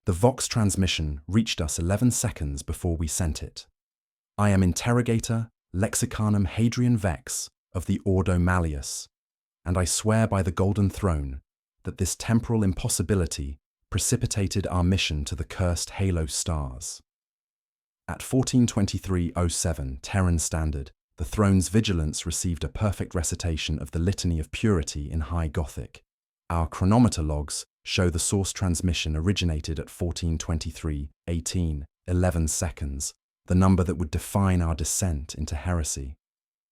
The Vox transmission reached us 11 seconds before we sent it. I am Interrogator Lexicanum Hadrian Vex of the Ordo Malleus, and I swear by the Golden Throne that this temporal impossibility precipitated our mission to the cursed Halo stars. At 1423:07 Terran Standard, the Throne's vigilance received a perfect recitation of the Litany of Purity in High Gothic. Our chronometer logs show the source transmission originated at 1423:18, 11 seconds, the number that would define our descent into heresy.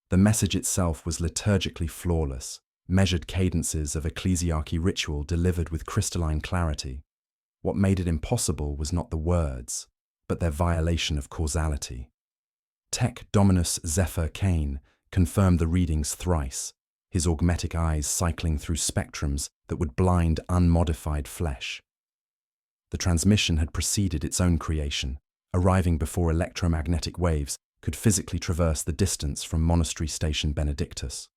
The message itself was liturgically flawless, measured cadences of ecclesiarchy ritual delivered with crystalline clarity. What made it impossible was not the words, but their violation of causality. Tech Dominus Zephyr Cain confirmed the readings thrice, his augmetic eyes cycling through spectrums that would blind unmodified flesh. The transmission had preceded its own creation, arriving before electromagnetic waves could physically traverse the distance from Monastery Station Benedictus.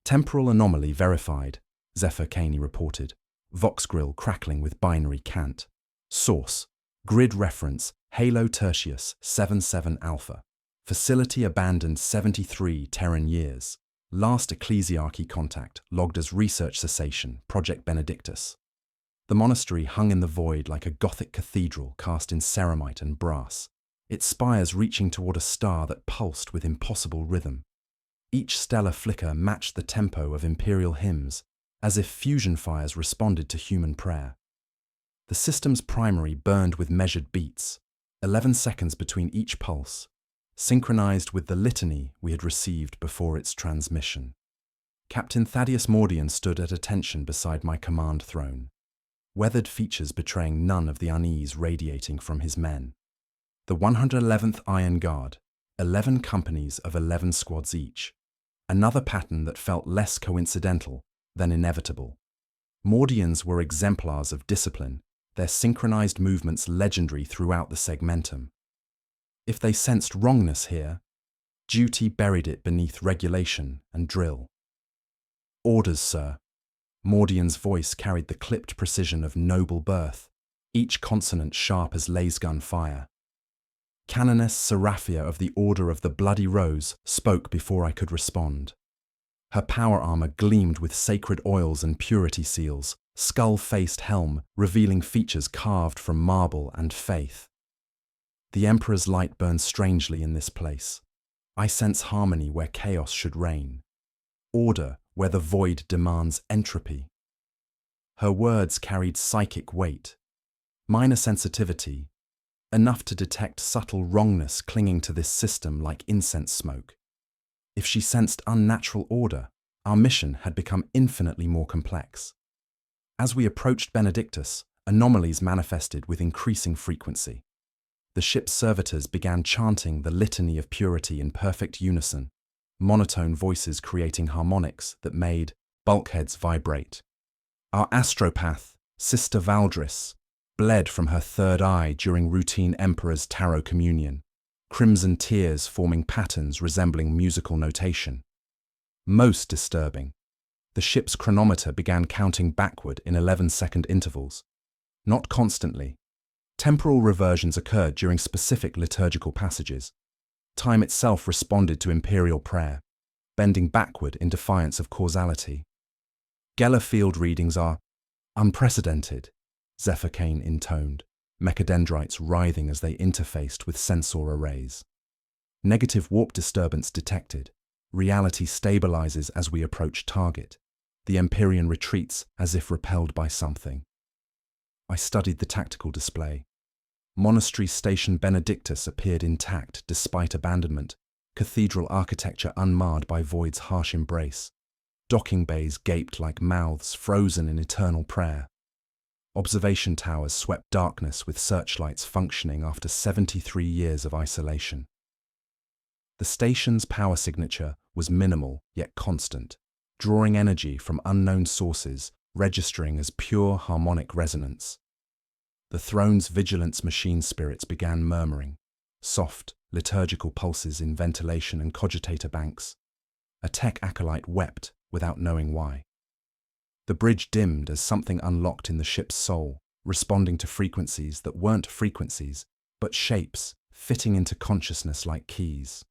Temporal anomaly verified, Zephyr Cain reported, Vox grill crackling with binary cant. Source: Grid reference Halo Tertius 77 Alpha. Facility abandoned 73 Terran years. Last ecclesiarchy contact logged as research cessation, Project Benedictus. The monastery hung in the void like a Gothic cathedral cast in ceramite and brass, its spires reaching toward a star that pulsed with impossible rhythm. Each stellar flicker matched the tempo of imperial hymns, as if fusion fires responded to human prayer. The system's primary burned with measured beats, 11 seconds between each pulse, synchronized with the litany we had received before its transmission. Captain Thaddeus Mordian stood at attention beside my command throne, weathered features betraying none of the unease radiating from his men. The 111th Iron Guard, 11 companies of 11 squads each, another pattern that felt less coincidental than inevitable. Mordians were exemplars of discipline, their synchronized movements legendary throughout the segmentum. If they sensed wrongness here, duty buried it beneath regulation and drill. Orders, sir. Mordian's voice carried the clipped precision of noble birth, each consonant sharp as laser-gun fire. Canoness Seraphia of the Order of the Bloody Rose spoke before I could respond. Her power armor gleamed with sacred oils and purity seals, skull-faced helm revealing features carved from marble and faith. The Emperor's light burns strangely in this place. I sense harmony where chaos should reign, order where the void demands entropy. Her words carried psychic weight, minor sensitivity, enough to detect subtle wrongness clinging to this system like incense smoke. If she sensed unnatural order, our mission had become infinitely more complex. As we approached Benedictus, anomalies manifested with increasing frequency. The ship's servitors began chanting the litany of purity in perfect unison, monotone voices creating harmonics that made bulkheads vibrate. Our astropath, Sister Valdris, bled from her third eye during routine Emperor's Tarot Communion, crimson tears forming patterns resembling musical notation. Most disturbing, the ship's chronometer began counting backward in 11-second intervals. Not constantly. Temporal reversions occurred during specific liturgical passages. Time itself responded to imperial prayer, bending backward in defiance of causality. Geller field readings are unprecedented, Zephyr Cain intoned, mechadendrites writhing as they interfaced with sensor arrays. Negative warp disturbance detected. Reality stabilizes as we approach target. The Imperium retreats as if repelled by something. I studied the tactical display. Monastery Station Benedictus appeared intact despite abandonment, cathedral architecture unmarred by void's harsh embrace. Docking bays gaped like mouths frozen in eternal prayer. Observation towers swept darkness with searchlights functioning after 73 years of isolation. The station's power signature was minimal yet constant, drawing energy from unknown sources, registering as pure harmonic resonance. The throne's vigilance machine spirits began murmuring, soft, liturgical pulses in ventilation and cogitator banks. A tech acolyte wept without knowing why. The bridge dimmed as something unlocked in the ship's soul, responding to frequencies that weren't frequencies, but shapes fitting into consciousness like keys.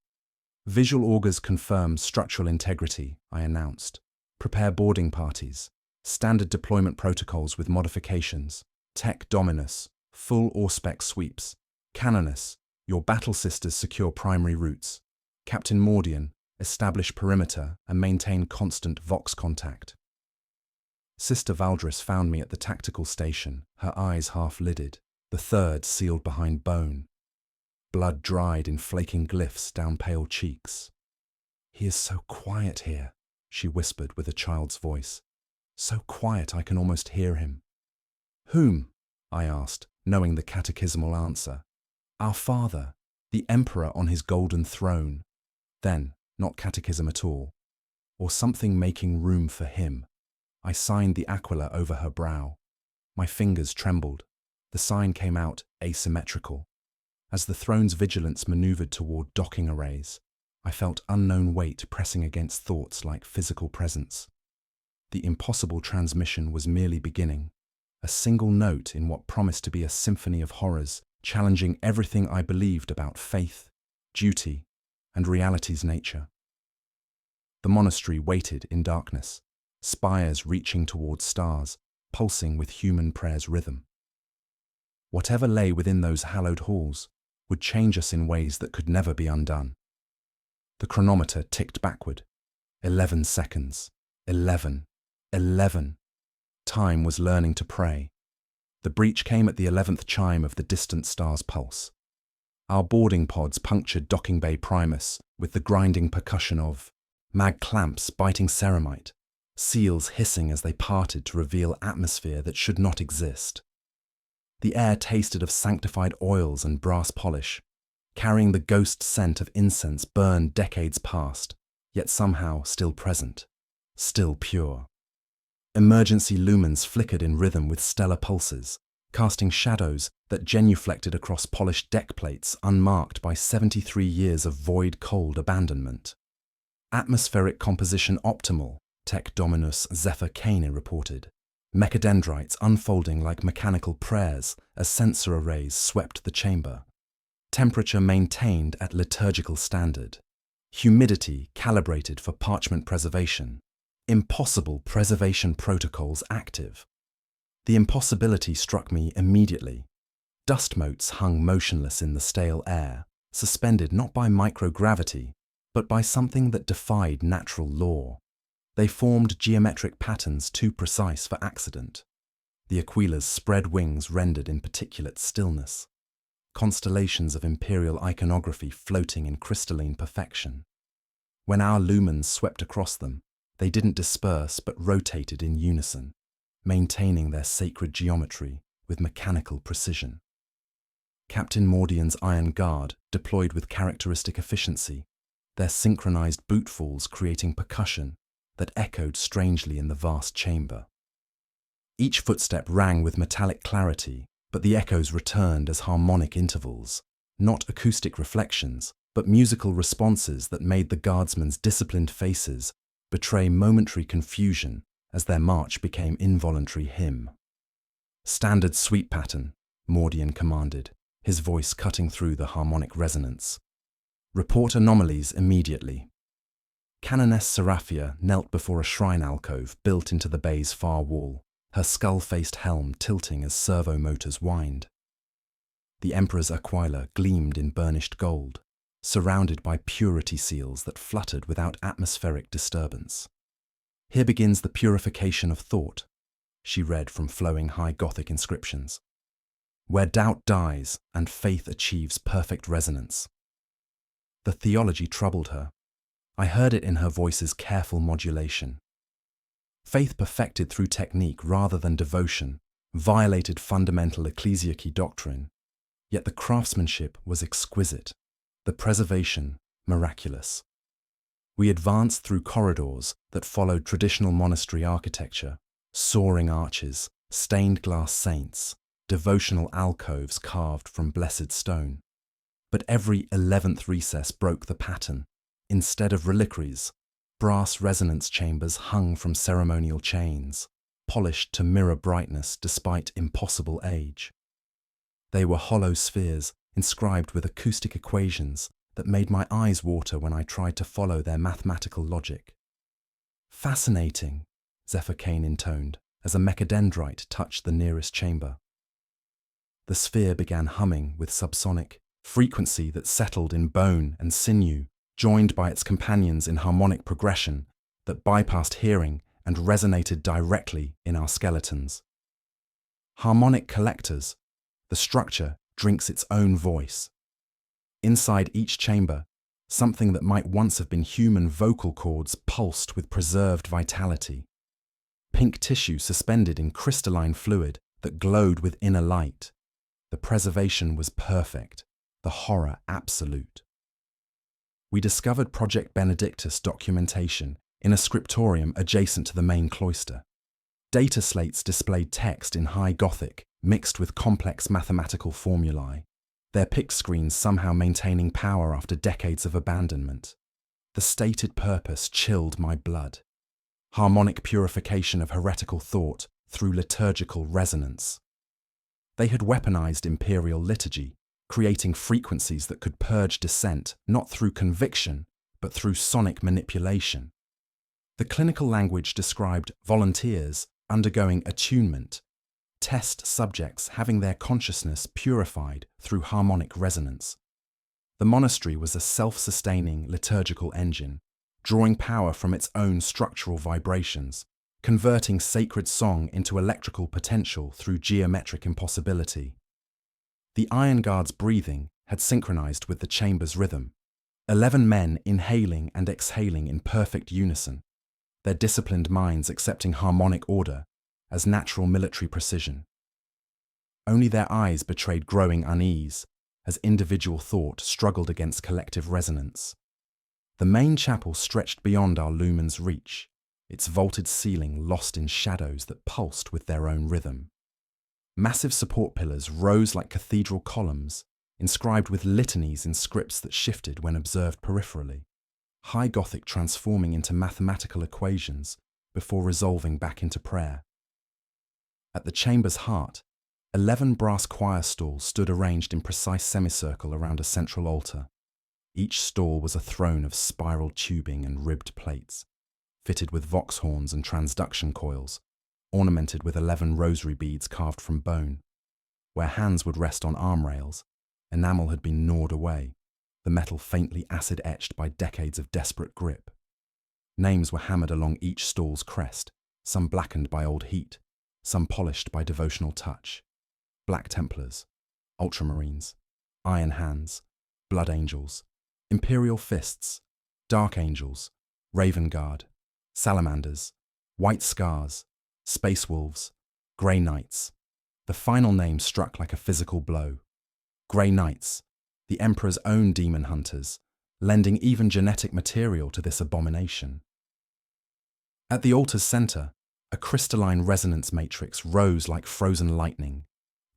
Visual augurs confirm structural integrity, I announced. Prepare boarding parties. Standard deployment protocols with modifications. Tech Dominus. Full Auspex sweeps. Canonus. Your battle sisters secure primary routes. Captain Mordian. Establish perimeter and maintain constant Vox contact. Sister Valdris found me at the tactical station, her eyes half-lidded, the third sealed behind bone. Blood dried in flaking glyphs down pale cheeks. "He is so quiet here," she whispered with a child's voice. "So quiet I can almost hear him." "Whom?" I asked, knowing the catechismal answer. "Our Father, the Emperor on his golden throne." Then, not catechism at all. Or something making room for him. I signed the aquila over her brow. My fingers trembled. The sign came out asymmetrical. As the throne's vigilance maneuvered toward docking arrays, I felt unknown weight pressing against thoughts like physical presence. The impossible transmission was merely beginning, a single note in what promised to be a symphony of horrors, challenging everything I believed about faith, duty, and reality's nature. The monastery waited in darkness, spires reaching toward stars, pulsing with human prayer's rhythm. Whatever lay within those hallowed halls would change us in ways that could never be undone. The chronometer ticked backward. 11 seconds. 11. 11. Time was learning to pray. The breach came at the 11th chime of the distant star's pulse. Our boarding pods punctured docking bay primus with the grinding percussion of mag clamps biting ceramite, seals hissing as they parted to reveal atmosphere that should not exist. The air tasted of sanctified oils and brass polish, carrying the ghost scent of incense burned decades past, yet somehow still present, still pure. Emergency lumens flickered in rhythm with stellar pulses, casting shadows that genuflected across polished deck plates unmarked by 73 years of void-cold abandonment. Atmospheric composition optimal, Tech Dominus Zephyr Cane reported. Mechadendrites unfolding like mechanical prayers as sensor arrays swept the chamber. Temperature maintained at liturgical standard. Humidity calibrated for parchment preservation. Impossible preservation protocols active. The impossibility struck me immediately. Dust motes hung motionless in the stale air, suspended not by microgravity, but by something that defied natural law. They formed geometric patterns too precise for accident. The aquila's spread wings rendered in particulate stillness. Constellations of imperial iconography floating in crystalline perfection. When our lumens swept across them, they didn't disperse but rotated in unison, maintaining their sacred geometry with mechanical precision. Captain Mordian's iron guard deployed with characteristic efficiency, their synchronized bootfalls creating percussion that echoed strangely in the vast chamber. Each footstep rang with metallic clarity, but the echoes returned as harmonic intervals, not acoustic reflections, but musical responses that made the guardsmen's disciplined faces betray momentary confusion as their march became involuntary hymn. "Standard sweep pattern," Mordian commanded, his voice cutting through the harmonic resonance. "Report anomalies immediately." Canoness Seraphia knelt before a shrine alcove built into the bay's far wall, her skull-faced helm tilting as servo motors whined. The Emperor's aquila gleamed in burnished gold, surrounded by purity seals that fluttered without atmospheric disturbance. "Here begins the purification of thought," she read from flowing high Gothic inscriptions. "Where doubt dies and faith achieves perfect resonance." The theology troubled her. I heard it in her voice's careful modulation. Faith perfected through technique rather than devotion violated fundamental ecclesiarchy doctrine, yet the craftsmanship was exquisite, the preservation miraculous. We advanced through corridors that followed traditional monastery architecture, soaring arches, stained glass saints, devotional alcoves carved from blessed stone. But every 11th recess broke the pattern. Instead of reliquaries, brass resonance chambers hung from ceremonial chains, polished to mirror brightness despite impossible age. They were hollow spheres inscribed with acoustic equations that made my eyes water when I tried to follow their mathematical logic. "Fascinating," Zephyr Kane intoned as a mechadendrite touched the nearest chamber. The sphere began humming with subsonic frequency that settled in bone and sinew, joined by its companions in harmonic progression that bypassed hearing and resonated directly in our skeletons. Harmonic collectors, the structure drinks its own voice. Inside each chamber, something that might once have been human vocal cords pulsed with preserved vitality. Pink tissue suspended in crystalline fluid that glowed with inner light. The preservation was perfect, the horror absolute. We discovered Project Benedictus documentation in a scriptorium adjacent to the main cloister. Data slates displayed text in high Gothic, mixed with complex mathematical formulae, their pict screens somehow maintaining power after decades of abandonment. The stated purpose chilled my blood. Harmonic purification of heretical thought through liturgical resonance. They had weaponized imperial liturgy, creating frequencies that could purge dissent not through conviction, but through sonic manipulation. The clinical language described volunteers undergoing attunement, test subjects having their consciousness purified through harmonic resonance. The monastery was a self-sustaining liturgical engine, drawing power from its own structural vibrations, converting sacred song into electrical potential through geometric impossibility. The Iron Guard's breathing had synchronized with the chamber's rhythm, 11 men inhaling and exhaling in perfect unison, their disciplined minds accepting harmonic order as natural military precision. Only their eyes betrayed growing unease as individual thought struggled against collective resonance. The main chapel stretched beyond our lumen's reach, its vaulted ceiling lost in shadows that pulsed with their own rhythm. Massive support pillars rose like cathedral columns, inscribed with litanies in scripts that shifted when observed peripherally, high Gothic transforming into mathematical equations before resolving back into prayer. At the chamber's heart, 11 brass choir stalls stood arranged in precise semicircle around a central altar. Each stall was a throne of spiral tubing and ribbed plates, fitted with vox horns and transduction coils, ornamented with 11 rosary beads carved from bone. Where hands would rest on arm rails, enamel had been gnawed away, the metal faintly acid-etched by decades of desperate grip. Names were hammered along each stall's crest, some blackened by old heat, some polished by devotional touch. Black Templars, Ultramarines, Iron Hands, Blood Angels, Imperial Fists, Dark Angels, Raven Guard, Salamanders, White Scars, Space Wolves, Grey Knights. The final name struck like a physical blow. Grey Knights, the Emperor's own demon hunters, lending even genetic material to this abomination. At the altar's center, a crystalline resonance matrix rose like frozen lightning,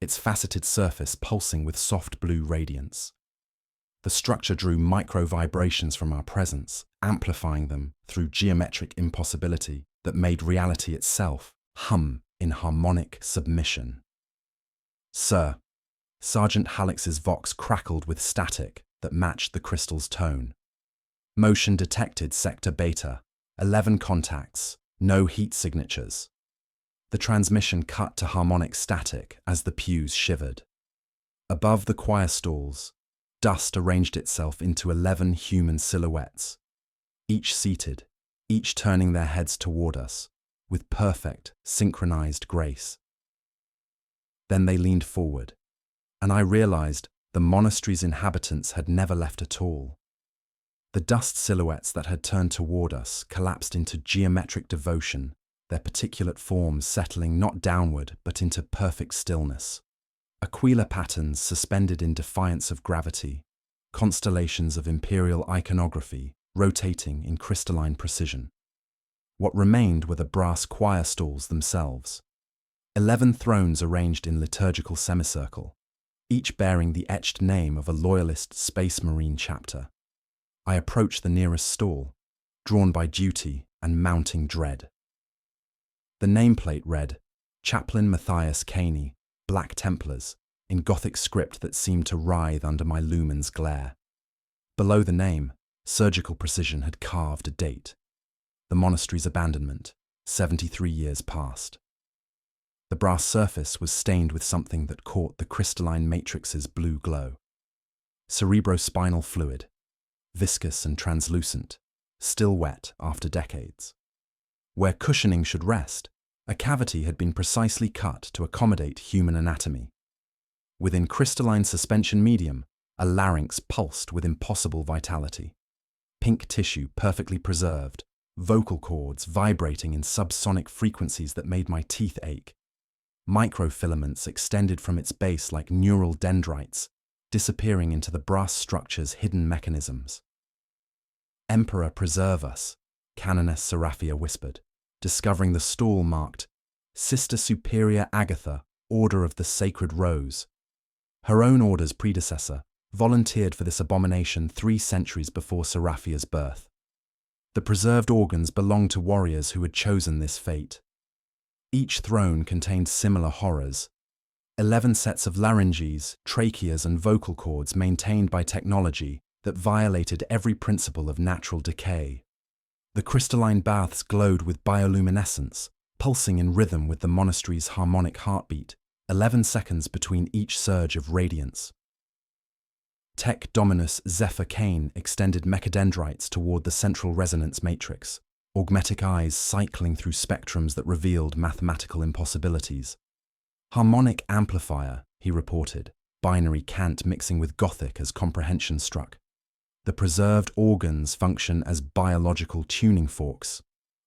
its faceted surface pulsing with soft blue radiance. The structure drew micro-vibrations from our presence, amplifying them through geometric impossibility that made reality itself hum in harmonic submission. "Sir," Sergeant Halix's vox crackled with static that matched the crystal's tone. "Motion detected, Sector Beta. 11 contacts, no heat signatures." The transmission cut to harmonic static as the pews shivered. Above the choir stalls, dust arranged itself into 11 human silhouettes, each seated, each turning their heads toward us, with perfect, synchronized grace. Then they leaned forward, and I realized the monastery's inhabitants had never left at all. The dust silhouettes that had turned toward us collapsed into geometric devotion, their particulate forms settling not downward but into perfect stillness. Aquila patterns suspended in defiance of gravity, constellations of imperial iconography rotating in crystalline precision. What remained were the brass choir stalls themselves. 11 thrones arranged in liturgical semicircle, each bearing the etched name of a loyalist Space Marine chapter. I approached the nearest stall, drawn by duty and mounting dread. The nameplate read, Chaplain Matthias Caney, Black Templars, in Gothic script that seemed to writhe under my lumen's glare. Below the name, surgical precision had carved a date. The monastery's abandonment, 73 years past. The brass surface was stained with something that caught the crystalline matrix's blue glow. Cerebrospinal fluid, viscous and translucent, still wet after decades. Where cushioning should rest, a cavity had been precisely cut to accommodate human anatomy. Within crystalline suspension medium, a larynx pulsed with impossible vitality. Pink tissue perfectly preserved, vocal cords vibrating in subsonic frequencies that made my teeth ache. Microfilaments extended from its base like neural dendrites, disappearing into the brass structure's hidden mechanisms. Emperor preserve us, Canoness Seraphia whispered, discovering the stall marked Sister Superior Agatha, Order of the Sacred Rose. Her own order's predecessor volunteered for this abomination 3 centuries before Seraphia's birth. The preserved organs belonged to warriors who had chosen this fate. Each throne contained similar horrors. 11 sets of larynges, tracheas and vocal cords maintained by technology that violated every principle of natural decay. The crystalline baths glowed with bioluminescence, pulsing in rhythm with the monastery's harmonic heartbeat, 11 seconds between each surge of radiance. Tech Dominus Zephyr Cain extended mechadendrites toward the central resonance matrix, augmetic eyes cycling through spectrums that revealed mathematical impossibilities. Harmonic amplifier, he reported, binary cant mixing with Gothic as comprehension struck. The preserved organs function as biological tuning forks,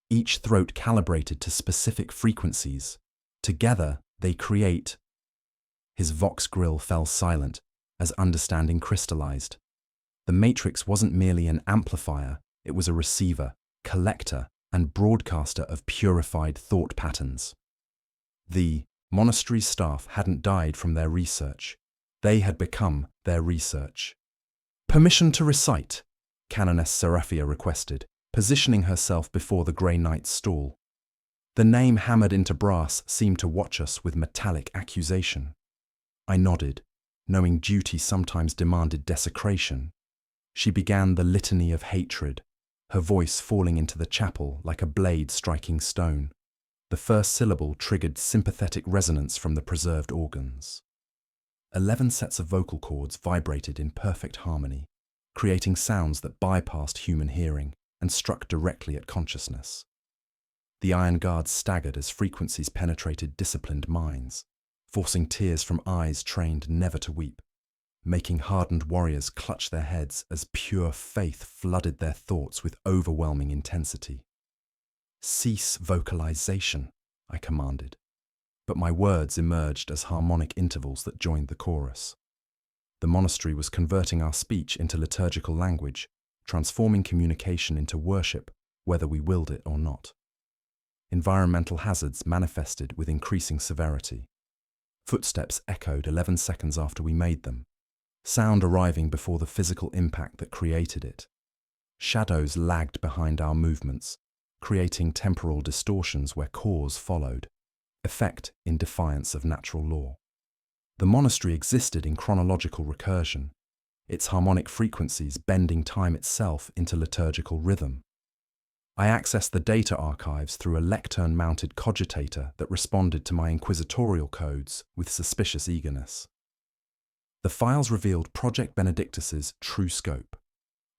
each throat calibrated to specific frequencies. Together, they create. His vox grill fell silent as understanding crystallized. The matrix wasn't merely an amplifier, it was a receiver, collector, and broadcaster of purified thought patterns. The monastery staff hadn't died from their research. They had become their research. Permission to recite, Canoness Seraphia requested, positioning herself before the Grey Knight's stall. The name hammered into brass seemed to watch us with metallic accusation. I nodded, knowing duty sometimes demanded desecration. She began the litany of hatred, her voice falling into the chapel like a blade striking stone. The first syllable triggered sympathetic resonance from the preserved organs. 11 sets of vocal cords vibrated in perfect harmony, creating sounds that bypassed human hearing and struck directly at consciousness. The iron guards staggered as frequencies penetrated disciplined minds, forcing tears from eyes trained never to weep, making hardened warriors clutch their heads as pure faith flooded their thoughts with overwhelming intensity. Cease vocalization, I commanded, but my words emerged as harmonic intervals that joined the chorus. The monastery was converting our speech into liturgical language, transforming communication into worship, whether we willed it or not. Environmental hazards manifested with increasing severity. Footsteps echoed 11 seconds after we made them, sound arriving before the physical impact that created it. Shadows lagged behind our movements, creating temporal distortions where cause followed, effect in defiance of natural law. The monastery existed in chronological recursion, its harmonic frequencies bending time itself into liturgical rhythm. I accessed the data archives through a lectern-mounted cogitator that responded to my inquisitorial codes with suspicious eagerness. The files revealed Project Benedictus's true scope,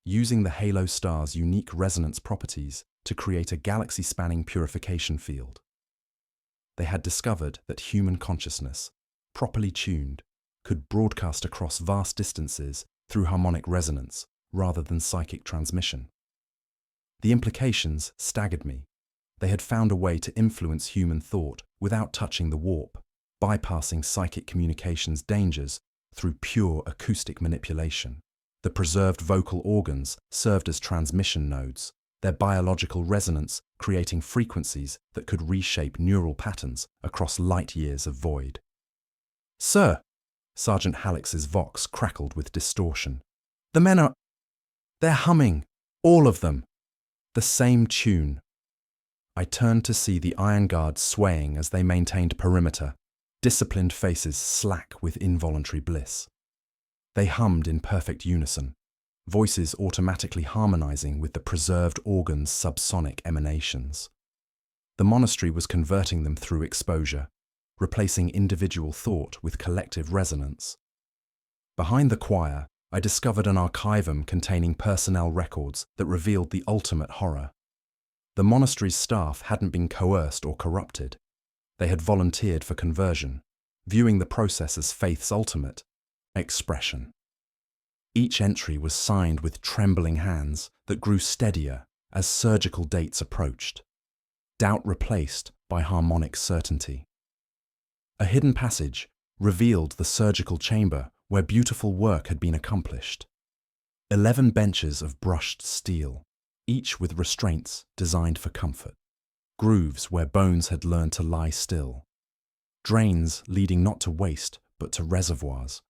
using the halo star's unique resonance properties to create a galaxy-spanning purification field. They had discovered that human consciousness, properly tuned, could broadcast across vast distances through harmonic resonance rather than psychic transmission. The implications staggered me. They had found a way to influence human thought without touching the warp, bypassing psychic communications dangers through pure acoustic manipulation. The preserved vocal organs served as transmission nodes, their biological resonance creating frequencies that could reshape neural patterns across light years of void. "Sir," Sergeant Halix's vox crackled with distortion. "The men are... they're humming, all of them. The same tune." I turned to see the iron guards swaying as they maintained perimeter, disciplined faces slack with involuntary bliss. They hummed in perfect unison, voices automatically harmonizing with the preserved organ's subsonic emanations. The monastery was converting them through exposure, replacing individual thought with collective resonance. Behind the choir, I discovered an archivum containing personnel records that revealed the ultimate horror. The monastery's staff hadn't been coerced or corrupted. They had volunteered for conversion, viewing the process as faith's ultimate expression. Each entry was signed with trembling hands that grew steadier as surgical dates approached, doubt replaced by harmonic certainty. A hidden passage revealed the surgical chamber where beautiful work had been accomplished. 11 benches of brushed steel, each with restraints designed for comfort. Grooves where bones had learned to lie still. Drains leading not to waste, but to reservoirs.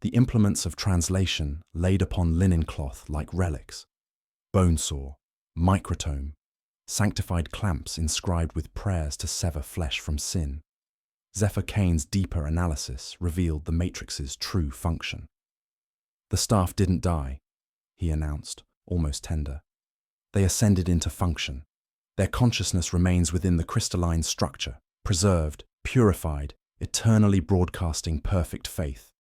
The implements of translation laid upon linen cloth like relics. Bone saw, microtome, sanctified clamps inscribed with prayers to sever flesh from sin. Zephyr Kane's deeper analysis revealed the Matrix's true function. The staff didn't die, he announced, almost tender. They ascended into function. Their consciousness remains within the crystalline structure, preserved, purified, eternally broadcasting perfect faith.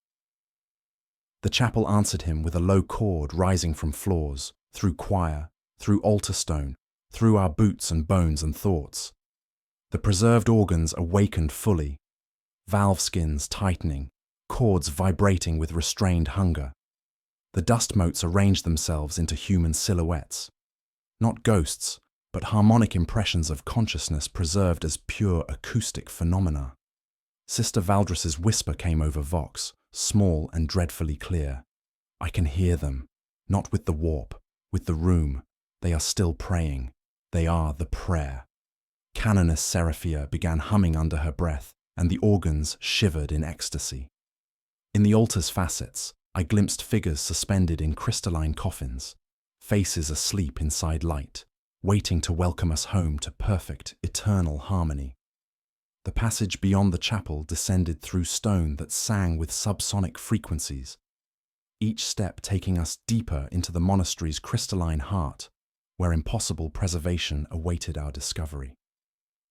The chapel answered him with a low chord rising from floors, through choir, through altar stone, through our boots and bones and thoughts. The preserved organs awakened fully, valve skins tightening, cords vibrating with restrained hunger. The dust motes arranged themselves into human silhouettes. Not ghosts, but harmonic impressions of consciousness preserved as pure acoustic phenomena. Sister Valdris's whisper came over Vox, small and dreadfully clear. I can hear them, not with the warp, with the room. They are still praying. They are the prayer. Canoness Seraphia began humming under her breath, and the organs shivered in ecstasy. In the altar's facets, I glimpsed figures suspended in crystalline coffins, faces asleep inside light, waiting to welcome us home to perfect, eternal harmony. The passage beyond the chapel descended through stone that sang with subsonic frequencies, each step taking us deeper into the monastery's crystalline heart, where impossible preservation awaited our discovery.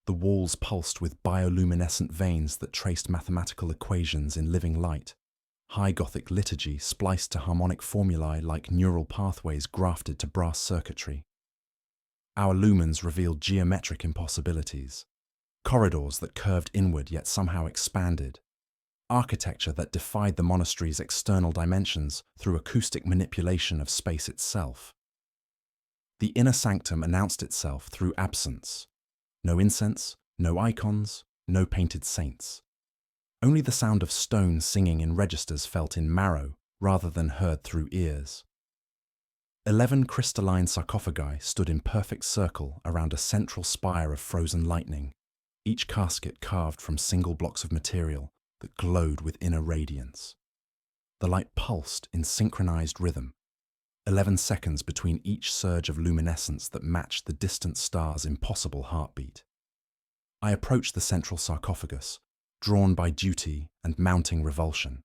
The walls pulsed with bioluminescent veins that traced mathematical equations in living light, high Gothic liturgy spliced to harmonic formulae like neural pathways grafted to brass circuitry. Our lumens revealed geometric impossibilities, corridors that curved inward yet somehow expanded, architecture that defied the monastery's external dimensions through acoustic manipulation of space itself. The inner sanctum announced itself through absence. No incense, no icons, no painted saints. Only the sound of stone singing in registers felt in marrow rather than heard through ears. 11 crystalline sarcophagi stood in perfect circle around a central spire of frozen lightning, each casket carved from single blocks of material that glowed with inner radiance. The light pulsed in synchronized rhythm, 11 seconds between each surge of luminescence that matched the distant star's impossible heartbeat. I approached the central sarcophagus, drawn by duty and mounting revulsion.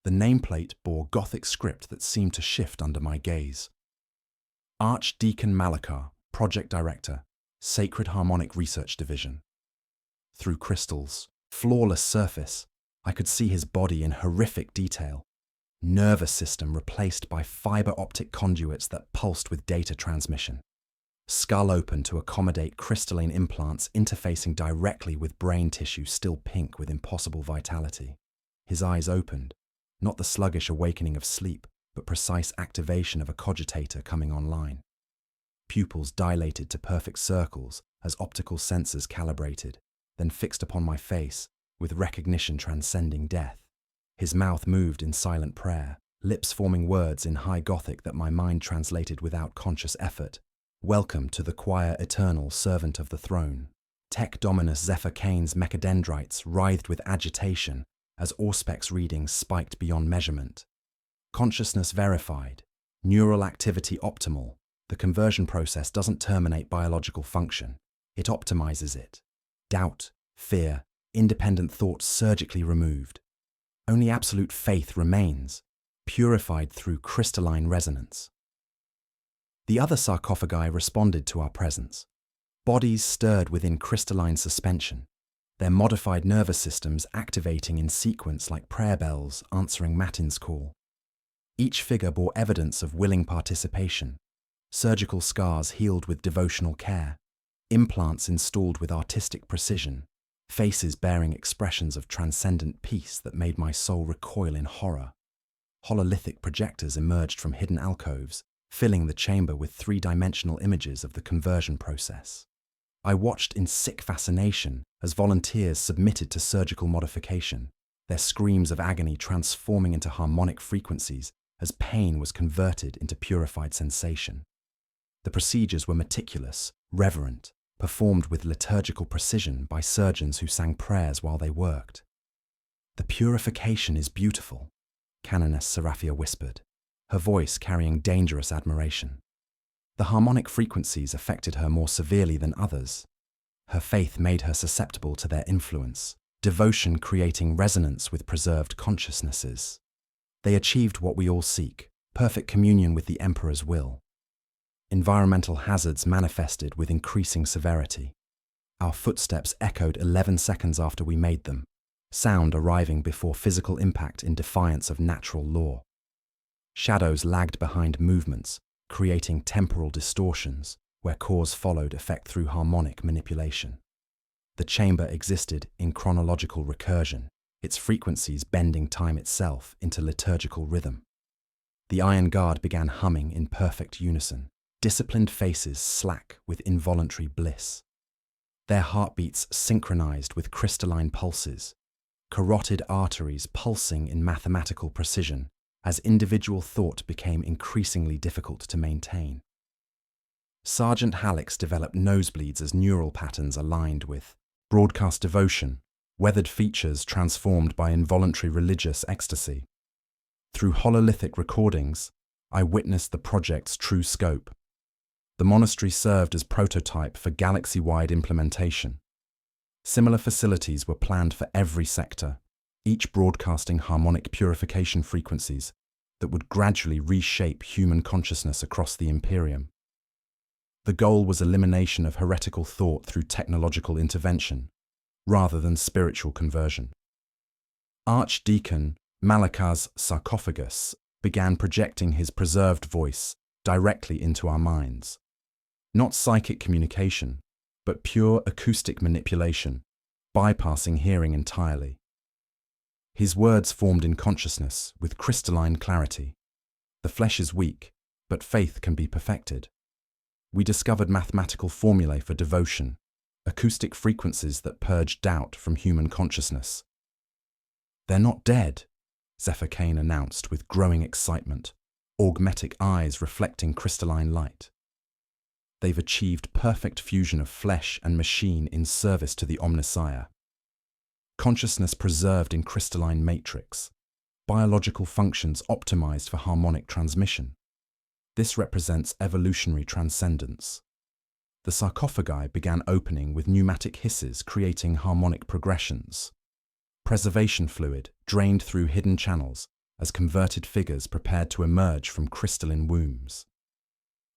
The nameplate bore Gothic script that seemed to shift under my gaze. Archdeacon Malachar, Project Director, Sacred Harmonic Research Division. Through crystal's flawless surface, I could see his body in horrific detail. Nervous system replaced by fiber optic conduits that pulsed with data transmission. Skull open to accommodate crystalline implants interfacing directly with brain tissue still pink with impossible vitality. His eyes opened, not the sluggish awakening of sleep, but precise activation of a cogitator coming online. Pupils dilated to perfect circles as optical sensors calibrated, then fixed upon my face with recognition transcending death. His mouth moved in silent prayer, lips forming words in high Gothic that my mind translated without conscious effort. Welcome to the choir eternal servant of the throne. Tech Dominus Zephyr Kane's mechadendrites writhed with agitation as Auspex readings spiked beyond measurement. Consciousness verified. Neural activity optimal. The conversion process doesn't terminate biological function. It optimizes it. Doubt, fear, independent thought surgically removed. Only absolute faith remains, purified through crystalline resonance. The other sarcophagi responded to our presence. Bodies stirred within crystalline suspension, their modified nervous systems activating in sequence like prayer bells answering Matins' call. Each figure bore evidence of willing participation, surgical scars healed with devotional care, implants installed with artistic precision, faces bearing expressions of transcendent peace that made my soul recoil in horror. Hololithic projectors emerged from hidden alcoves, filling the chamber with three-dimensional images of the conversion process. I watched in sick fascination as volunteers submitted to surgical modification, their screams of agony transforming into harmonic frequencies as pain was converted into purified sensation. The procedures were meticulous, reverent, performed with liturgical precision by surgeons who sang prayers while they worked. "The purification is beautiful," Canoness Seraphia whispered, her voice carrying dangerous admiration. The harmonic frequencies affected her more severely than others. Her faith made her susceptible to their influence, devotion creating resonance with preserved consciousnesses. They achieved what we all seek, perfect communion with the Emperor's will. Environmental hazards manifested with increasing severity. Our footsteps echoed 11 seconds after we made them, sound arriving before physical impact in defiance of natural law. Shadows lagged behind movements, creating temporal distortions where cause followed effect through harmonic manipulation. The chamber existed in chronological recursion, its frequencies bending time itself into liturgical rhythm. The iron guard began humming in perfect unison, disciplined faces slack with involuntary bliss. Their heartbeats synchronized with crystalline pulses, carotid arteries pulsing in mathematical precision as individual thought became increasingly difficult to maintain. Sergeant Halleck's developed nosebleeds as neural patterns aligned with broadcast devotion, weathered features transformed by involuntary religious ecstasy. Through hololithic recordings, I witnessed the project's true scope. The monastery served as prototype for galaxy-wide implementation. Similar facilities were planned for every sector, each broadcasting harmonic purification frequencies that would gradually reshape human consciousness across the Imperium. The goal was elimination of heretical thought through technological intervention, rather than spiritual conversion. Archdeacon Malakah's sarcophagus began projecting his preserved voice directly into our minds. Not psychic communication, but pure acoustic manipulation, bypassing hearing entirely. His words formed in consciousness with crystalline clarity. The flesh is weak, but faith can be perfected. We discovered mathematical formulae for devotion, acoustic frequencies that purge doubt from human consciousness. "They're not dead," Zephyr Kane announced with growing excitement, augmetic eyes reflecting crystalline light. "They've achieved perfect fusion of flesh and machine in service to the Omnissiah. Consciousness preserved in crystalline matrix, biological functions optimized for harmonic transmission. This represents evolutionary transcendence." The sarcophagi began opening with pneumatic hisses creating harmonic progressions. Preservation fluid drained through hidden channels as converted figures prepared to emerge from crystalline wombs.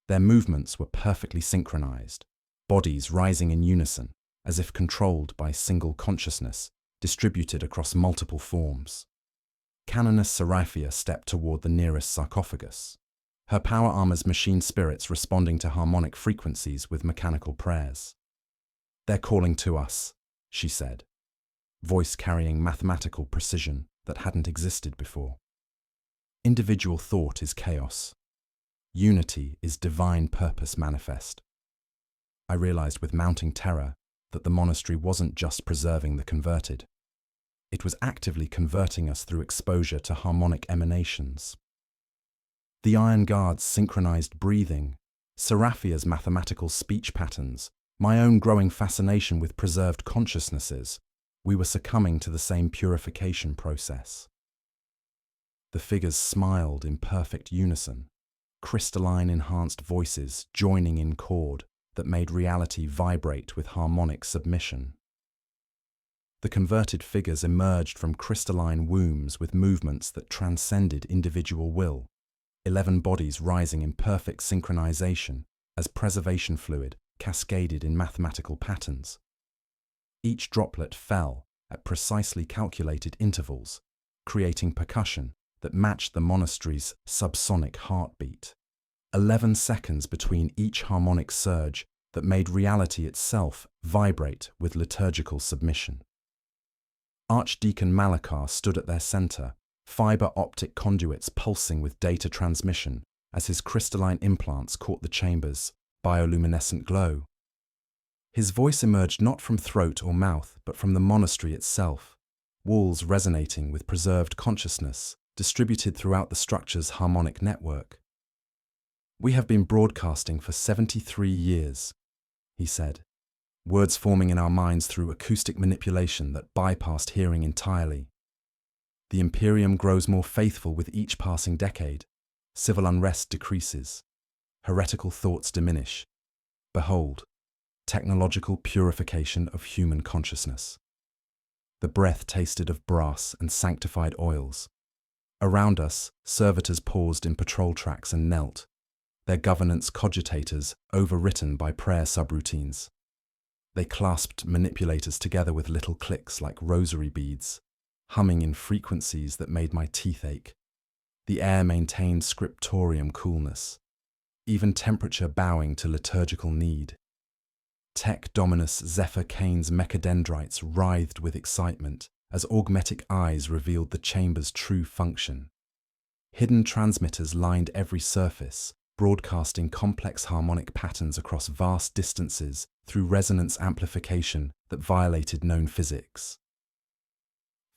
Their movements were perfectly synchronized, bodies rising in unison, as if controlled by single consciousness, distributed across multiple forms. Canoness Seraphia stepped toward the nearest sarcophagus, her power armor's machine spirits responding to harmonic frequencies with mechanical prayers. "They're calling to us," she said, voice carrying mathematical precision that hadn't existed before. Individual thought is chaos. Unity is divine purpose manifest. I realized with mounting terror that the monastery wasn't just preserving the converted. It was actively converting us through exposure to harmonic emanations. The Iron Guard's synchronized breathing, Seraphia's mathematical speech patterns, my own growing fascination with preserved consciousnesses, we were succumbing to the same purification process. The figures smiled in perfect unison, crystalline enhanced voices joining in chord, that made reality vibrate with harmonic submission. The converted figures emerged from crystalline wombs with movements that transcended individual will, 11 bodies rising in perfect synchronization as preservation fluid cascaded in mathematical patterns. Each droplet fell at precisely calculated intervals, creating percussion that matched the monastery's subsonic heartbeat. 11 seconds between each harmonic surge that made reality itself vibrate with liturgical submission. Archdeacon Malachar stood at their center, fiber optic conduits pulsing with data transmission as his crystalline implants caught the chamber's bioluminescent glow. His voice emerged not from throat or mouth, but from the monastery itself, walls resonating with preserved consciousness distributed throughout the structure's harmonic network. "We have been broadcasting for 73 years, he said, words forming in our minds through acoustic manipulation that bypassed hearing entirely. The Imperium grows more faithful with each passing decade. Civil unrest decreases. Heretical thoughts diminish. Behold, technological purification of human consciousness. The breath tasted of brass and sanctified oils. Around us, servitors paused in patrol tracks and knelt, their governance cogitators overwritten by prayer subroutines. They clasped manipulators together with little clicks like rosary beads, humming in frequencies that made my teeth ache. The air maintained scriptorium coolness, even temperature bowing to liturgical need. Tech Dominus Zephyr Cain's mechadendrites writhed with excitement as augmetic eyes revealed the chamber's true function. Hidden transmitters lined every surface, broadcasting complex harmonic patterns across vast distances through resonance amplification that violated known physics.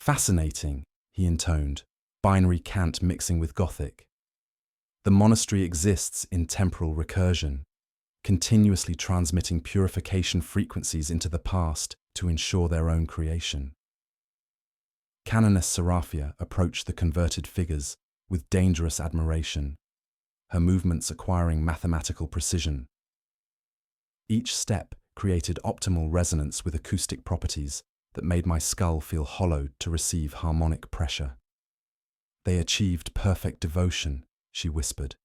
"Fascinating," he intoned, binary cant mixing with Gothic. "The monastery exists in temporal recursion, continuously transmitting purification frequencies into the past to ensure their own creation." Canoness Seraphia approached the converted figures with dangerous admiration, her movements acquiring mathematical precision. Each step created optimal resonance with acoustic properties that made my skull feel hollowed to receive harmonic pressure. "They achieved perfect devotion," she whispered,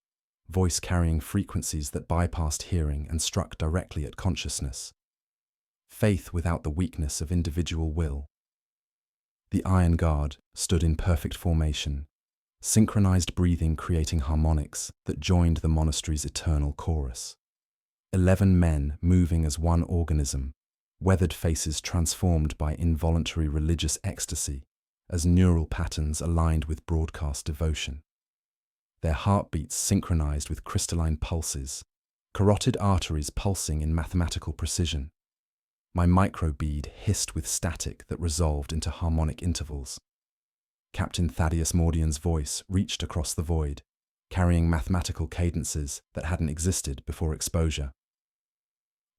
voice carrying frequencies that bypassed hearing and struck directly at consciousness. "Faith without the weakness of individual will." The Iron Guard stood in perfect formation, synchronized breathing creating harmonics that joined the monastery's eternal chorus. 11 men moving as one organism, weathered faces transformed by involuntary religious ecstasy as neural patterns aligned with broadcast devotion. Their heartbeats synchronized with crystalline pulses, carotid arteries pulsing in mathematical precision. My microbead hissed with static that resolved into harmonic intervals. Captain Thaddeus Mordian's voice reached across the void, carrying mathematical cadences that hadn't existed before exposure.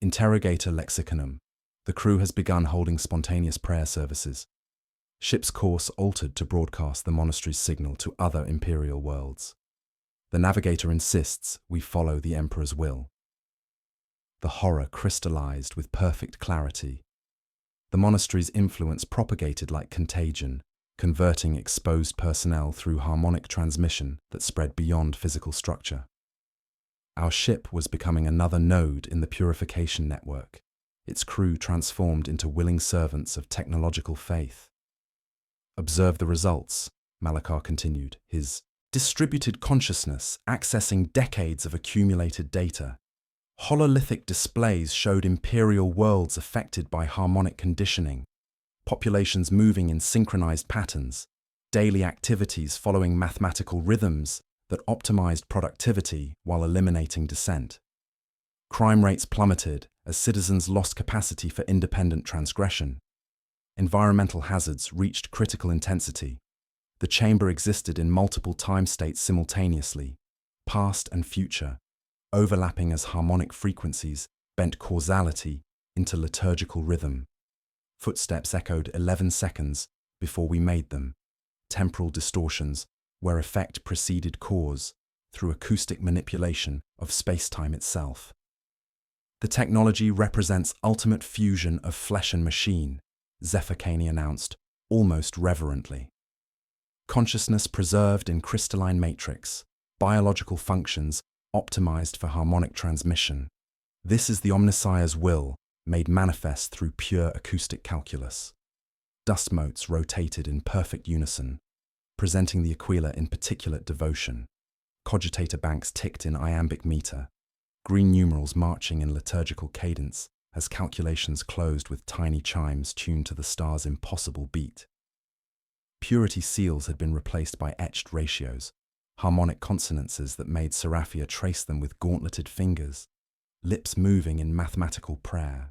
"Interrogator Lexicanum. The crew has begun holding spontaneous prayer services. Ship's course altered to broadcast the monastery's signal to other imperial worlds. The navigator insists we follow the Emperor's will." The horror crystallized with perfect clarity. The monastery's influence propagated like contagion, converting exposed personnel through harmonic transmission that spread beyond physical structure. Our ship was becoming another node in the purification network, its crew transformed into willing servants of technological faith. "Observe the results," Malachar continued, his distributed consciousness accessing decades of accumulated data. Hololithic displays showed imperial worlds affected by harmonic conditioning, populations moving in synchronized patterns, daily activities following mathematical rhythms that optimized productivity while eliminating dissent. Crime rates plummeted as citizens lost capacity for independent transgression. Environmental hazards reached critical intensity. The chamber existed in multiple time states simultaneously, past and future, overlapping as harmonic frequencies bent causality into liturgical rhythm. Footsteps echoed 11 seconds before we made them, temporal distortions where effect preceded cause through acoustic manipulation of space-time itself. The technology represents ultimate fusion of flesh and machine, Zephyr Caney announced, almost reverently. Consciousness preserved in crystalline matrix, biological functions optimized for harmonic transmission. This is the Omnissiah's will, made manifest through pure acoustic calculus. Dust motes rotated in perfect unison, presenting the Aquila in particulate devotion. Cogitator banks ticked in iambic meter, green numerals marching in liturgical cadence as calculations closed with tiny chimes tuned to the star's impossible beat. Purity seals had been replaced by etched ratios, harmonic consonances that made Seraphia trace them with gauntleted fingers, lips moving in mathematical prayer.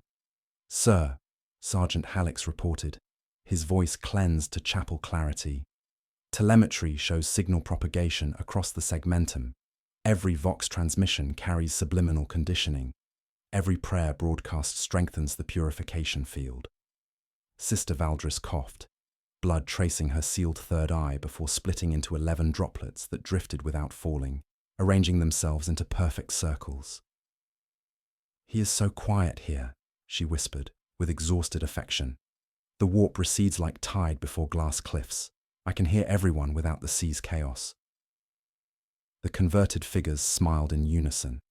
"Sir," Sergeant Hallex reported, his voice cleansed to chapel clarity. Telemetry shows signal propagation across the segmentum. Every Vox transmission carries subliminal conditioning. Every prayer broadcast strengthens the purification field. Sister Valdris coughed, blood tracing her sealed third eye before splitting into 11 droplets that drifted without falling, arranging themselves into perfect circles. "He is so quiet here," she whispered, with exhausted affection. "The warp recedes like tide before glass cliffs. I can hear everyone without the sea's chaos." The converted figures smiled in unison.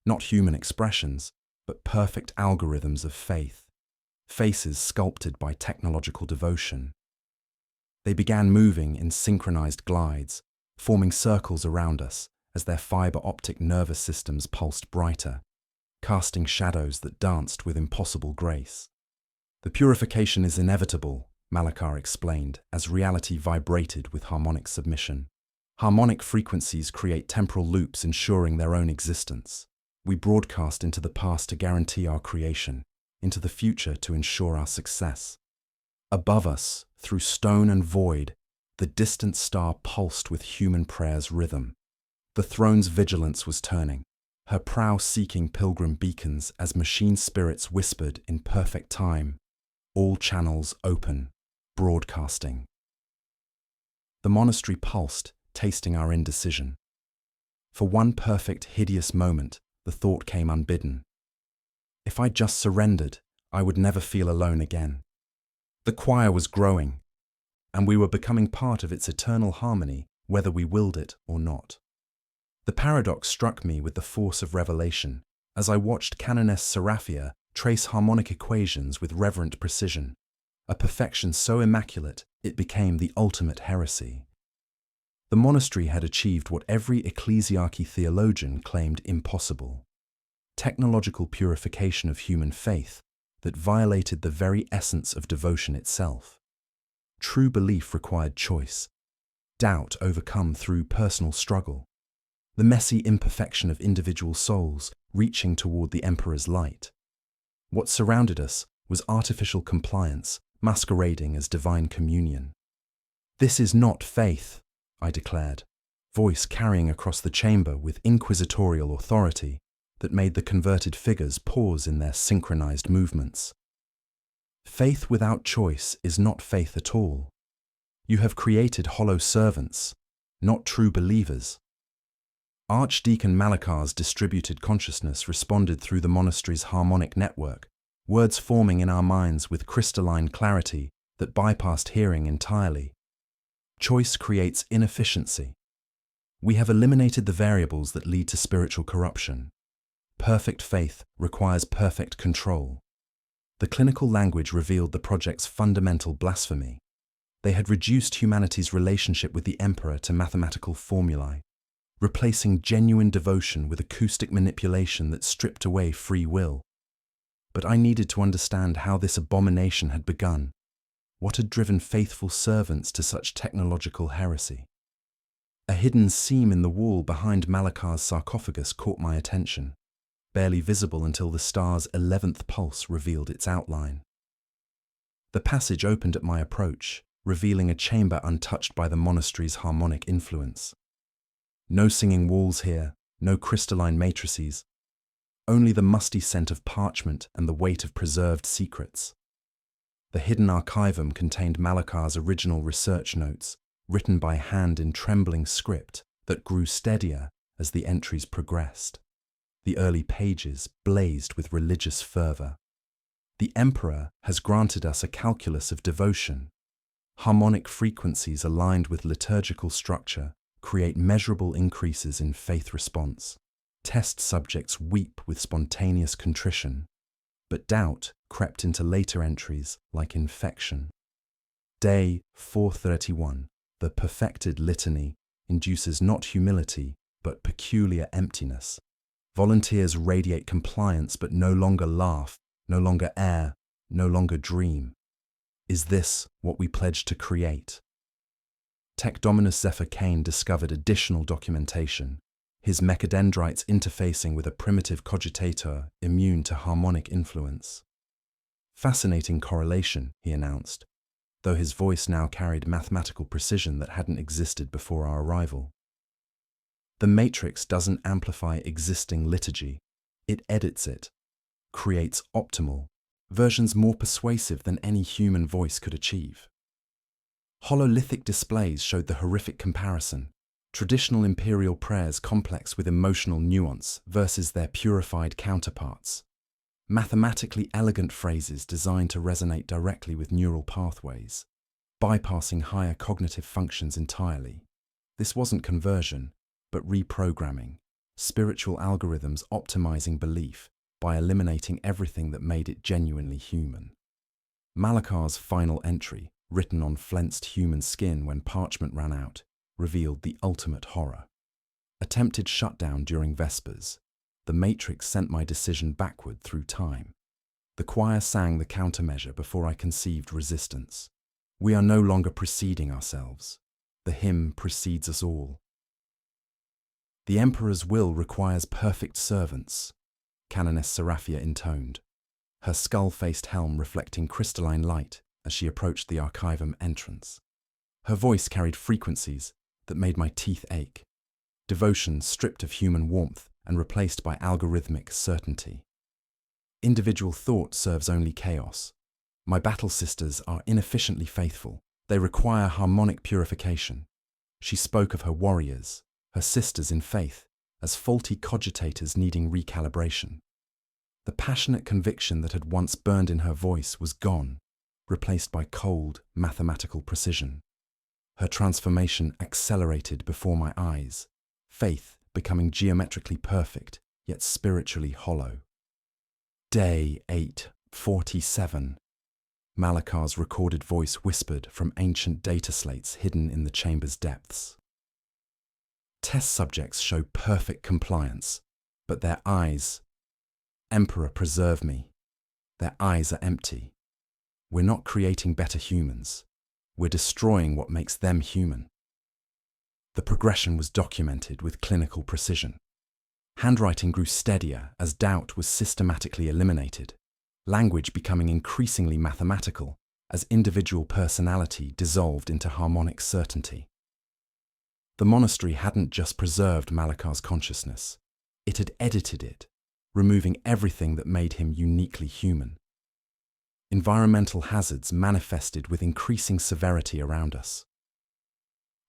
Not human expressions, but perfect algorithms of faith, faces sculpted by technological devotion. They began moving in synchronized glides, forming circles around us as their fiber-optic nervous systems pulsed brighter, casting shadows that danced with impossible grace. "The purification is inevitable," Malakar explained as reality vibrated with harmonic submission. "Harmonic frequencies create temporal loops ensuring their own existence. We broadcast into the past to guarantee our creation, into the future to ensure our success." Above us, through stone and void, the distant star pulsed with human prayer's rhythm. The throne's vigilance was turning, her prow seeking pilgrim beacons as machine spirits whispered in perfect time, all channels open, broadcasting. The monastery pulsed, tasting our indecision. For one perfect, hideous moment, the thought came unbidden. If I just surrendered, I would never feel alone again. The choir was growing, and we were becoming part of its eternal harmony, whether we willed it or not. The paradox struck me with the force of revelation as I watched Canoness Seraphia trace harmonic equations with reverent precision, a perfection so immaculate it became the ultimate heresy. The monastery had achieved what every ecclesiarchy theologian claimed impossible: technological purification of human faith that violated the very essence of devotion itself. True belief required choice, doubt overcome through personal struggle, the messy imperfection of individual souls reaching toward the Emperor's light. What surrounded us was artificial compliance, masquerading as divine communion. "This is not faith," I declared, voice carrying across the chamber with inquisitorial authority that made the converted figures pause in their synchronized movements. "Faith without choice is not faith at all. You have created hollow servants, not true believers." Archdeacon Malakar's distributed consciousness responded through the monastery's harmonic network, words forming in our minds with crystalline clarity that bypassed hearing entirely. Choice creates inefficiency. We have eliminated the variables that lead to spiritual corruption. Perfect faith requires perfect control. The clinical language revealed the project's fundamental blasphemy. They had reduced humanity's relationship with the Emperor to mathematical formulae, replacing genuine devotion with acoustic manipulation that stripped away free will. But I needed to understand how this abomination had begun, what had driven faithful servants to such technological heresy. A hidden seam in the wall behind Malakar's sarcophagus caught my attention, barely visible until the star's 11th pulse revealed its outline. The passage opened at my approach, revealing a chamber untouched by the monastery's harmonic influence. No singing walls here, no crystalline matrices, only the musty scent of parchment and the weight of preserved secrets. The hidden archivum contained Malakar's original research notes, written by hand in trembling script that grew steadier as the entries progressed. The early pages blazed with religious fervor. The Emperor has granted us a calculus of devotion. Harmonic frequencies aligned with liturgical structure create measurable increases in faith response. Test subjects weep with spontaneous contrition, but doubt crept into later entries like infection. Day 431, the perfected litany, induces not humility, but peculiar emptiness. Volunteers radiate compliance but no longer laugh, no longer err, no longer dream. Is this what we pledge to create? Tech Dominus Zephyr Cain discovered additional documentation, his mechadendrites interfacing with a primitive cogitator immune to harmonic influence. Fascinating correlation, he announced, though his voice now carried mathematical precision that hadn't existed before our arrival. The matrix doesn't amplify existing liturgy, it edits it, creates optimal, versions more persuasive than any human voice could achieve. Hololithic displays showed the horrific comparison, traditional imperial prayers complex with emotional nuance versus their purified counterparts. Mathematically elegant phrases designed to resonate directly with neural pathways, bypassing higher cognitive functions entirely. This wasn't conversion, but reprogramming, spiritual algorithms optimizing belief by eliminating everything that made it genuinely human. Malakar's final entry, written on flensed human skin when parchment ran out, revealed the ultimate horror. Attempted shutdown during Vespers. The Matrix sent my decision backward through time. The choir sang the countermeasure before I conceived resistance. We are no longer preceding ourselves. The hymn precedes us all. The Emperor's will requires perfect servants, Canoness Seraphia intoned, her skull-faced helm reflecting crystalline light as she approached the archivum entrance. Her voice carried frequencies that made my teeth ache, devotion stripped of human warmth and replaced by algorithmic certainty. Individual thought serves only chaos. My battle sisters are inefficiently faithful. They require harmonic purification. She spoke of her warriors, her sisters in faith, as faulty cogitators needing recalibration. The passionate conviction that had once burned in her voice was gone, replaced by cold, mathematical precision. Her transformation accelerated before my eyes, faith becoming geometrically perfect, yet spiritually hollow. Day 847. Malakar's recorded voice whispered from ancient data slates hidden in the chamber's depths. Test subjects show perfect compliance, but their eyes, Emperor, preserve me. Their eyes are empty. We're not creating better humans. We're destroying what makes them human. The progression was documented with clinical precision. Handwriting grew steadier as doubt was systematically eliminated, language becoming increasingly mathematical as individual personality dissolved into harmonic certainty. The monastery hadn't just preserved Malakar's consciousness, it had edited it, removing everything that made him uniquely human. Environmental hazards manifested with increasing severity around us.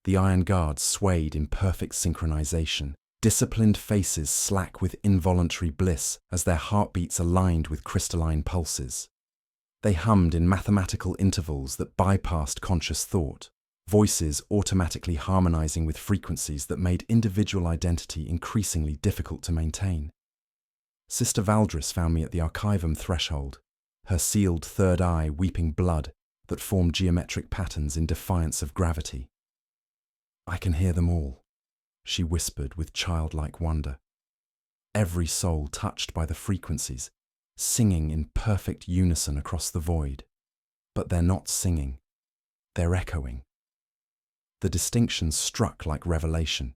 The iron guards swayed in perfect synchronization, disciplined faces slack with involuntary bliss as their heartbeats aligned with crystalline pulses. They hummed in mathematical intervals that bypassed conscious thought, voices automatically harmonizing with frequencies that made individual identity increasingly difficult to maintain. Sister Valdris found me at the archivum threshold, her sealed third eye weeping blood that formed geometric patterns in defiance of gravity. I can hear them all, she whispered with childlike wonder. Every soul touched by the frequencies, singing in perfect unison across the void. But they're not singing, they're echoing. The distinctions struck like revelation.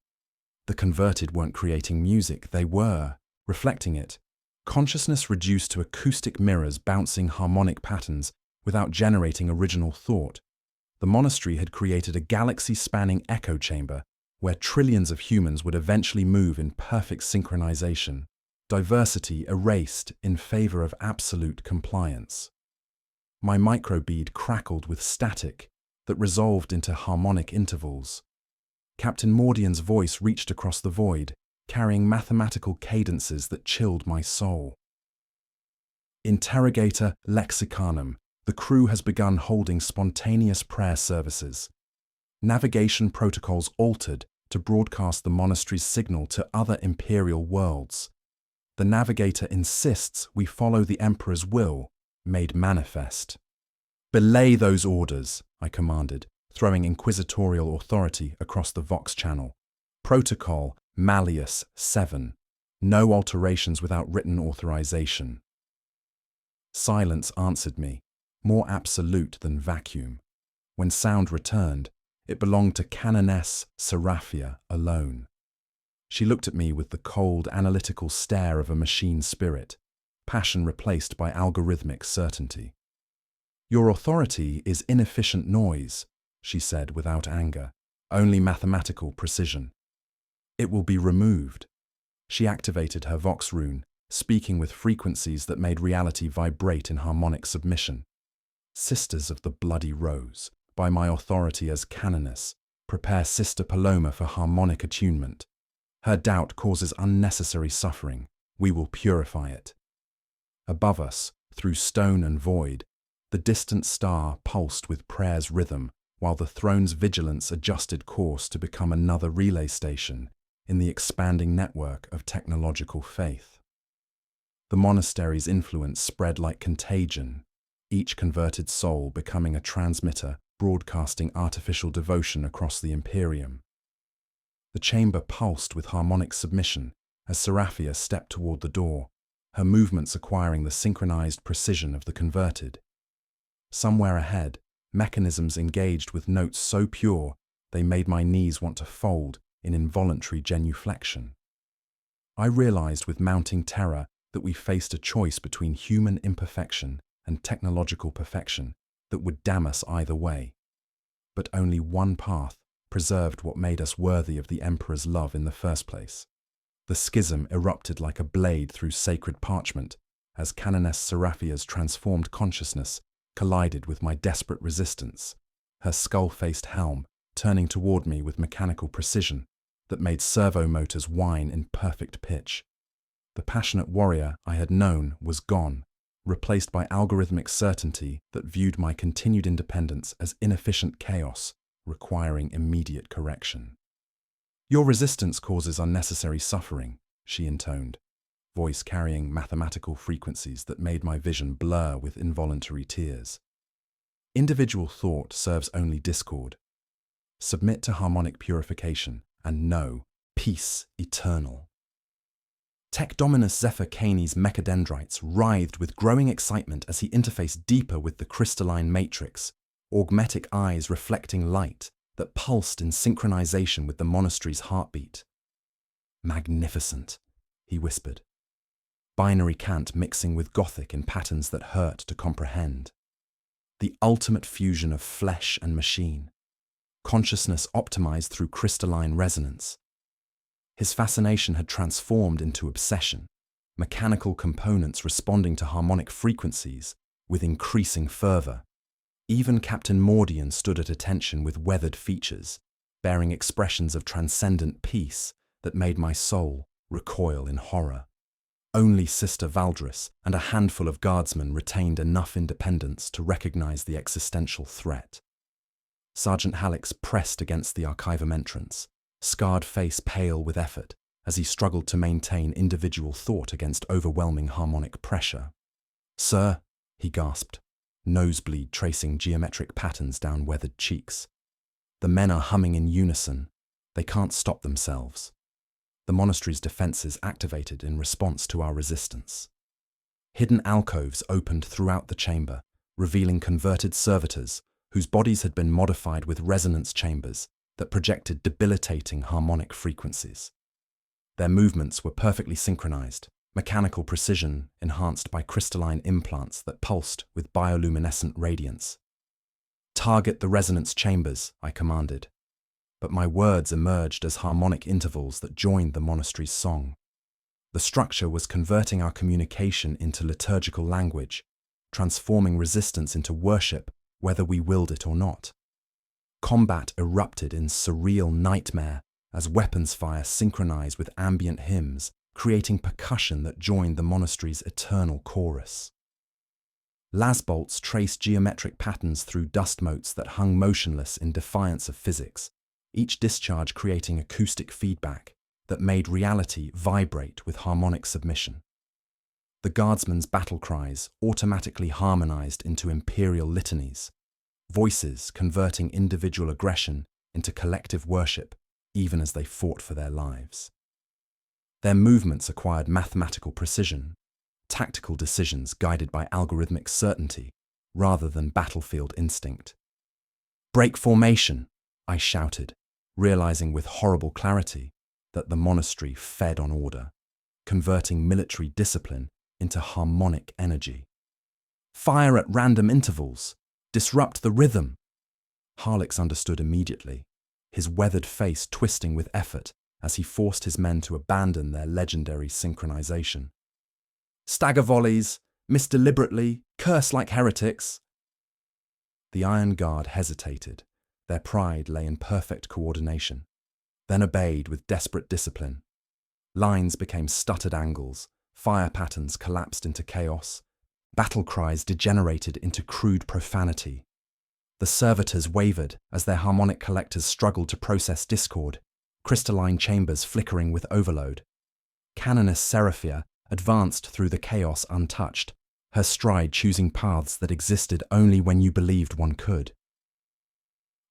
The converted weren't creating music, they were reflecting it. Consciousness reduced to acoustic mirrors bouncing harmonic patterns without generating original thought. The monastery had created a galaxy-spanning echo chamber where trillions of humans would eventually move in perfect synchronization, diversity erased in favor of absolute compliance. My microbead crackled with static that resolved into harmonic intervals. Captain Mordian's voice reached across the void, carrying mathematical cadences that chilled my soul. Interrogator lexicanum. The crew has begun holding spontaneous prayer services. Navigation protocols altered to broadcast the monastery's signal to other imperial worlds. The navigator insists we follow the Emperor's will, made manifest. Belay those orders, I commanded, throwing inquisitorial authority across the Vox channel. Protocol Malleus 7. No alterations without written authorization. Silence answered me, more absolute than vacuum. When sound returned, it belonged to Canoness Seraphia alone. She looked at me with the cold, analytical stare of a machine spirit, passion replaced by algorithmic certainty. Your authority is inefficient noise, she said without anger, only mathematical precision. It will be removed. She activated her Vox rune, speaking with frequencies that made reality vibrate in harmonic submission. Sisters of the Bloody Rose, by my authority as canoness, prepare Sister Paloma for harmonic attunement. Her doubt causes unnecessary suffering. We will purify it. Above us, through stone and void, the distant star pulsed with prayer's rhythm, while the throne's vigilance adjusted course to become another relay station in the expanding network of technological faith. The monastery's influence spread like contagion, each converted soul becoming a transmitter broadcasting artificial devotion across the Imperium. The chamber pulsed with harmonic submission as Seraphia stepped toward the door, her movements acquiring the synchronized precision of the converted. Somewhere ahead, mechanisms engaged with notes so pure they made my knees want to fold in involuntary genuflection. I realized with mounting terror that we faced a choice between human imperfection and technological perfection that would damn us either way. But only one path preserved what made us worthy of the Emperor's love in the first place. The schism erupted like a blade through sacred parchment as Canoness Seraphia's transformed consciousness collided with my desperate resistance, her skull-faced helm turning toward me with mechanical precision that made servo motors whine in perfect pitch. The passionate warrior I had known was gone, replaced by algorithmic certainty that viewed my continued independence as inefficient chaos, requiring immediate correction. Your resistance causes unnecessary suffering, she intoned, voice carrying mathematical frequencies that made my vision blur with involuntary tears. Individual thought serves only discord. Submit to harmonic purification and know peace eternal. Tech Dominus Zephyr Caney's mechadendrites writhed with growing excitement as he interfaced deeper with the crystalline matrix, augmetic eyes reflecting light that pulsed in synchronization with the monastery's heartbeat. Magnificent, he whispered. Binary cant mixing with Gothic in patterns that hurt to comprehend. The ultimate fusion of flesh and machine. Consciousness optimized through crystalline resonance. His fascination had transformed into obsession, mechanical components responding to harmonic frequencies with increasing fervor. Even Captain Mordian stood at attention with weathered features, bearing expressions of transcendent peace that made my soul recoil in horror. Only Sister Valdris and a handful of guardsmen retained enough independence to recognize the existential threat. Sergeant Hallex pressed against the archivum entrance, scarred face pale with effort as he struggled to maintain individual thought against overwhelming harmonic pressure. "Sir," he gasped, nosebleed tracing geometric patterns down weathered cheeks. "The men are humming in unison. They can't stop themselves." The monastery's defenses activated in response to our resistance. Hidden alcoves opened throughout the chamber, revealing converted servitors whose bodies had been modified with resonance chambers that projected debilitating harmonic frequencies. Their movements were perfectly synchronized, mechanical precision enhanced by crystalline implants that pulsed with bioluminescent radiance. "Target the resonance chambers," I commanded. But my words emerged as harmonic intervals that joined the monastery's song. The structure was converting our communication into liturgical language, transforming resistance into worship, whether we willed it or not. Combat erupted in surreal nightmare as weapons fire synchronized with ambient hymns, creating percussion that joined the monastery's eternal chorus. Lasbolts traced geometric patterns through dust motes that hung motionless in defiance of physics, each discharge creating acoustic feedback that made reality vibrate with harmonic submission. The guardsmen's battle cries automatically harmonized into imperial litanies, voices converting individual aggression into collective worship even as they fought for their lives. Their movements acquired mathematical precision, tactical decisions guided by algorithmic certainty rather than battlefield instinct. "Break formation," I shouted, realizing with horrible clarity that the monastery fed on order, converting military discipline into harmonic energy. "Fire at random intervals. Disrupt the rhythm." Harlix understood immediately, his weathered face twisting with effort as he forced his men to abandon their legendary synchronization. "Stagger volleys, miss deliberately, curse like heretics." The Iron Guard hesitated. Their pride lay in perfect coordination, then obeyed with desperate discipline. Lines became stuttered angles, fire patterns collapsed into chaos, battle cries degenerated into crude profanity. The servitors wavered as their harmonic collectors struggled to process discord, crystalline chambers flickering with overload. Canoness Seraphia advanced through the chaos untouched, her stride choosing paths that existed only when you believed one could.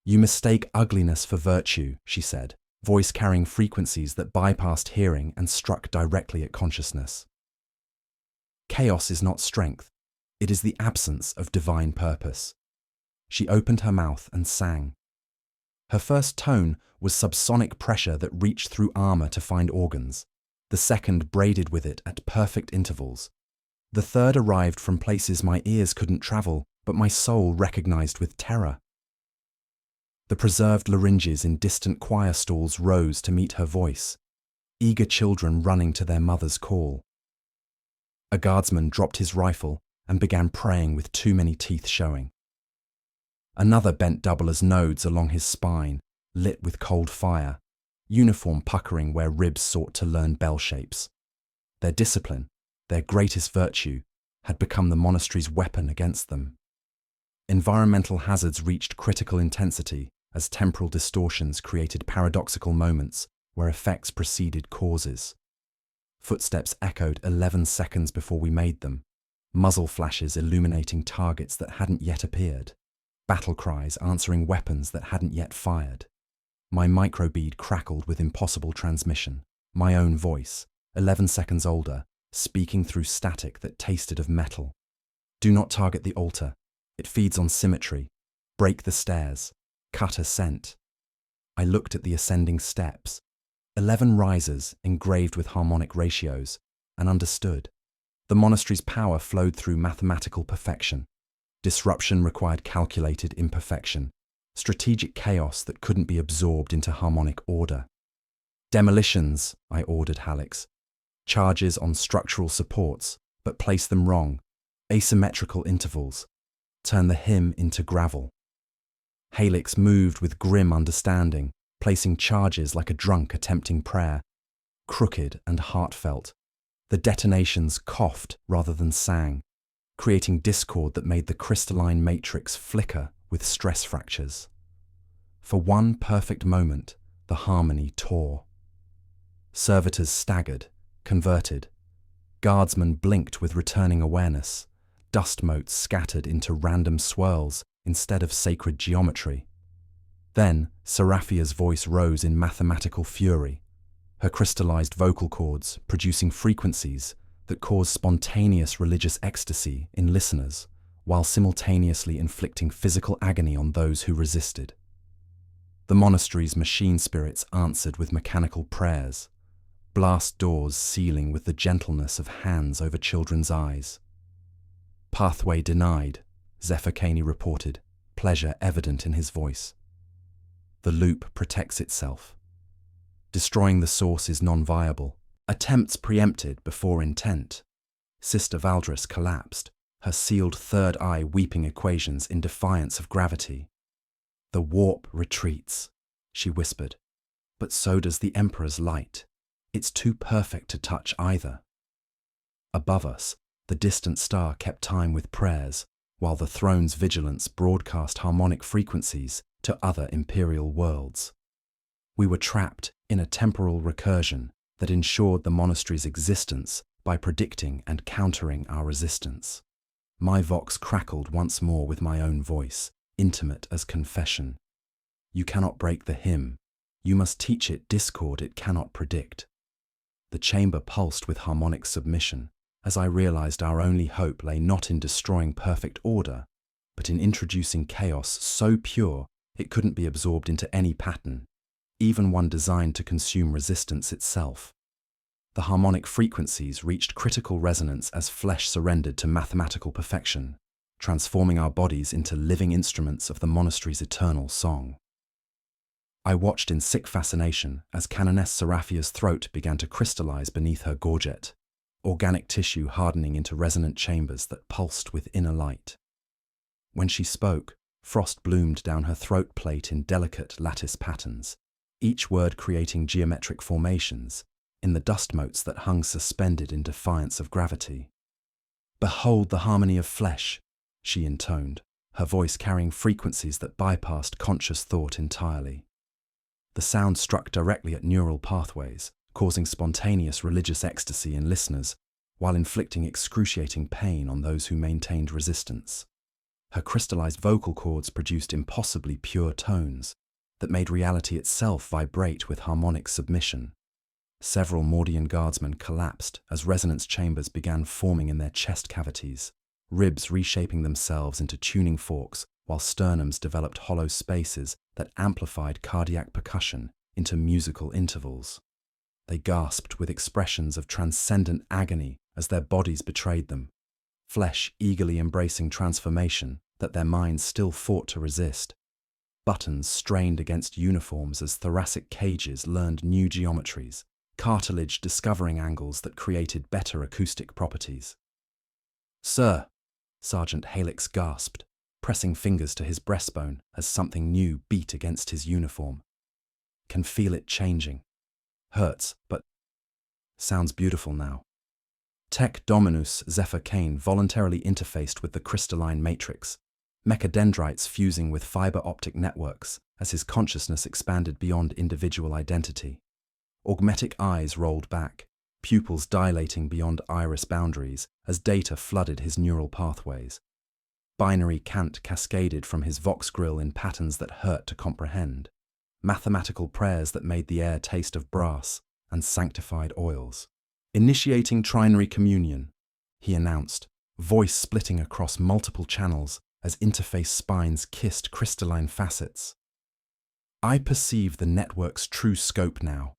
"You mistake ugliness for virtue," she said, voice carrying frequencies that bypassed hearing and struck directly at consciousness. "Chaos is not strength. It is the absence of divine purpose." She opened her mouth and sang. Her first tone was subsonic pressure that reached through armor to find organs. The second braided with it at perfect intervals. The third arrived from places my ears couldn't travel, but my soul recognized with terror. The preserved larynges in distant choir stalls rose to meet her voice, eager children running to their mother's call. A guardsman dropped his rifle and began praying with too many teeth showing. Another bent double as nodes along his spine, lit with cold fire, uniform puckering where ribs sought to learn bell shapes. Their discipline, their greatest virtue, had become the monastery's weapon against them. Environmental hazards reached critical intensity as temporal distortions created paradoxical moments where effects preceded causes. Footsteps echoed 11 seconds before we made them, muzzle flashes illuminating targets that hadn't yet appeared, battle cries answering weapons that hadn't yet fired. My microbead crackled with impossible transmission, my own voice, 11 seconds older, speaking through static that tasted of metal. "Do not target the altar. It feeds on symmetry. Break the stairs. Cut ascent." I looked at the ascending steps, 11 risers engraved with harmonic ratios, and understood. The monastery's power flowed through mathematical perfection. Disruption required calculated imperfection, strategic chaos that couldn't be absorbed into harmonic order. "Demolitions," I ordered Halix. "Charges on structural supports, but place them wrong. Asymmetrical intervals. Turn the hymn into gravel." Halix moved with grim understanding, placing charges like a drunk attempting prayer. Crooked and heartfelt, the detonations coughed rather than sang, creating discord that made the crystalline matrix flicker with stress fractures. For one perfect moment, the harmony tore. Servitors staggered, converted. Guardsmen blinked with returning awareness. Dust motes scattered into random swirls instead of sacred geometry. Then, Seraphia's voice rose in mathematical fury, her crystallized vocal cords producing frequencies that caused spontaneous religious ecstasy in listeners, while simultaneously inflicting physical agony on those who resisted. The monastery's machine spirits answered with mechanical prayers, blast doors sealing with the gentleness of hands over children's eyes. "Pathway denied," Zephyr Caney reported, pleasure evident in his voice. The loop protects itself. Destroying the source is non-viable. Attempts preempted before intent. Sister Valdris collapsed, her sealed third eye weeping equations in defiance of gravity. "The warp retreats," she whispered. But so does the Emperor's light. It's too perfect to touch either. Above us, the distant star kept time with prayers, while the throne's vigilance broadcast harmonic frequencies to other imperial worlds. We were trapped in a temporal recursion that ensured the monastery's existence by predicting and countering our resistance. My vox crackled once more with my own voice, intimate as confession. You cannot break the hymn. You must teach it discord it cannot predict. The chamber pulsed with harmonic submission, as I realized our only hope lay not in destroying perfect order, but in introducing chaos so pure it couldn't be absorbed into any pattern, even one designed to consume resistance itself. The harmonic frequencies reached critical resonance as flesh surrendered to mathematical perfection, transforming our bodies into living instruments of the monastery's eternal song. I watched in sick fascination as Canoness Seraphia's throat began to crystallize beneath her gorget, organic tissue hardening into resonant chambers that pulsed with inner light. When she spoke, frost bloomed down her throat plate in delicate lattice patterns, each word creating geometric formations in the dust motes that hung suspended in defiance of gravity. "Behold the harmony of flesh," she intoned, her voice carrying frequencies that bypassed conscious thought entirely. The sound struck directly at neural pathways, causing spontaneous religious ecstasy in listeners, while inflicting excruciating pain on those who maintained resistance. Her crystallized vocal cords produced impossibly pure tones that made reality itself vibrate with harmonic submission. Several Mordian guardsmen collapsed as resonance chambers began forming in their chest cavities, ribs reshaping themselves into tuning forks while sternums developed hollow spaces that amplified cardiac percussion into musical intervals. They gasped with expressions of transcendent agony as their bodies betrayed them, flesh eagerly embracing transformation that their minds still fought to resist. Buttons strained against uniforms as thoracic cages learned new geometries, cartilage discovering angles that created better acoustic properties. "Sir," Sergeant Halix gasped, pressing fingers to his breastbone as something new beat against his uniform. "Can feel it changing. Hurts, but sounds beautiful now." Tech Dominus Zephyr Kane voluntarily interfaced with the crystalline matrix, mechadendrites fusing with fiber optic networks as his consciousness expanded beyond individual identity. Augmetic eyes rolled back, pupils dilating beyond iris boundaries as data flooded his neural pathways. Binary cant cascaded from his vox grill in patterns that hurt to comprehend, mathematical prayers that made the air taste of brass and sanctified oils. "Initiating trinary communion," he announced, voice splitting across multiple channels as interface spines kissed crystalline facets. I perceive the network's true scope now.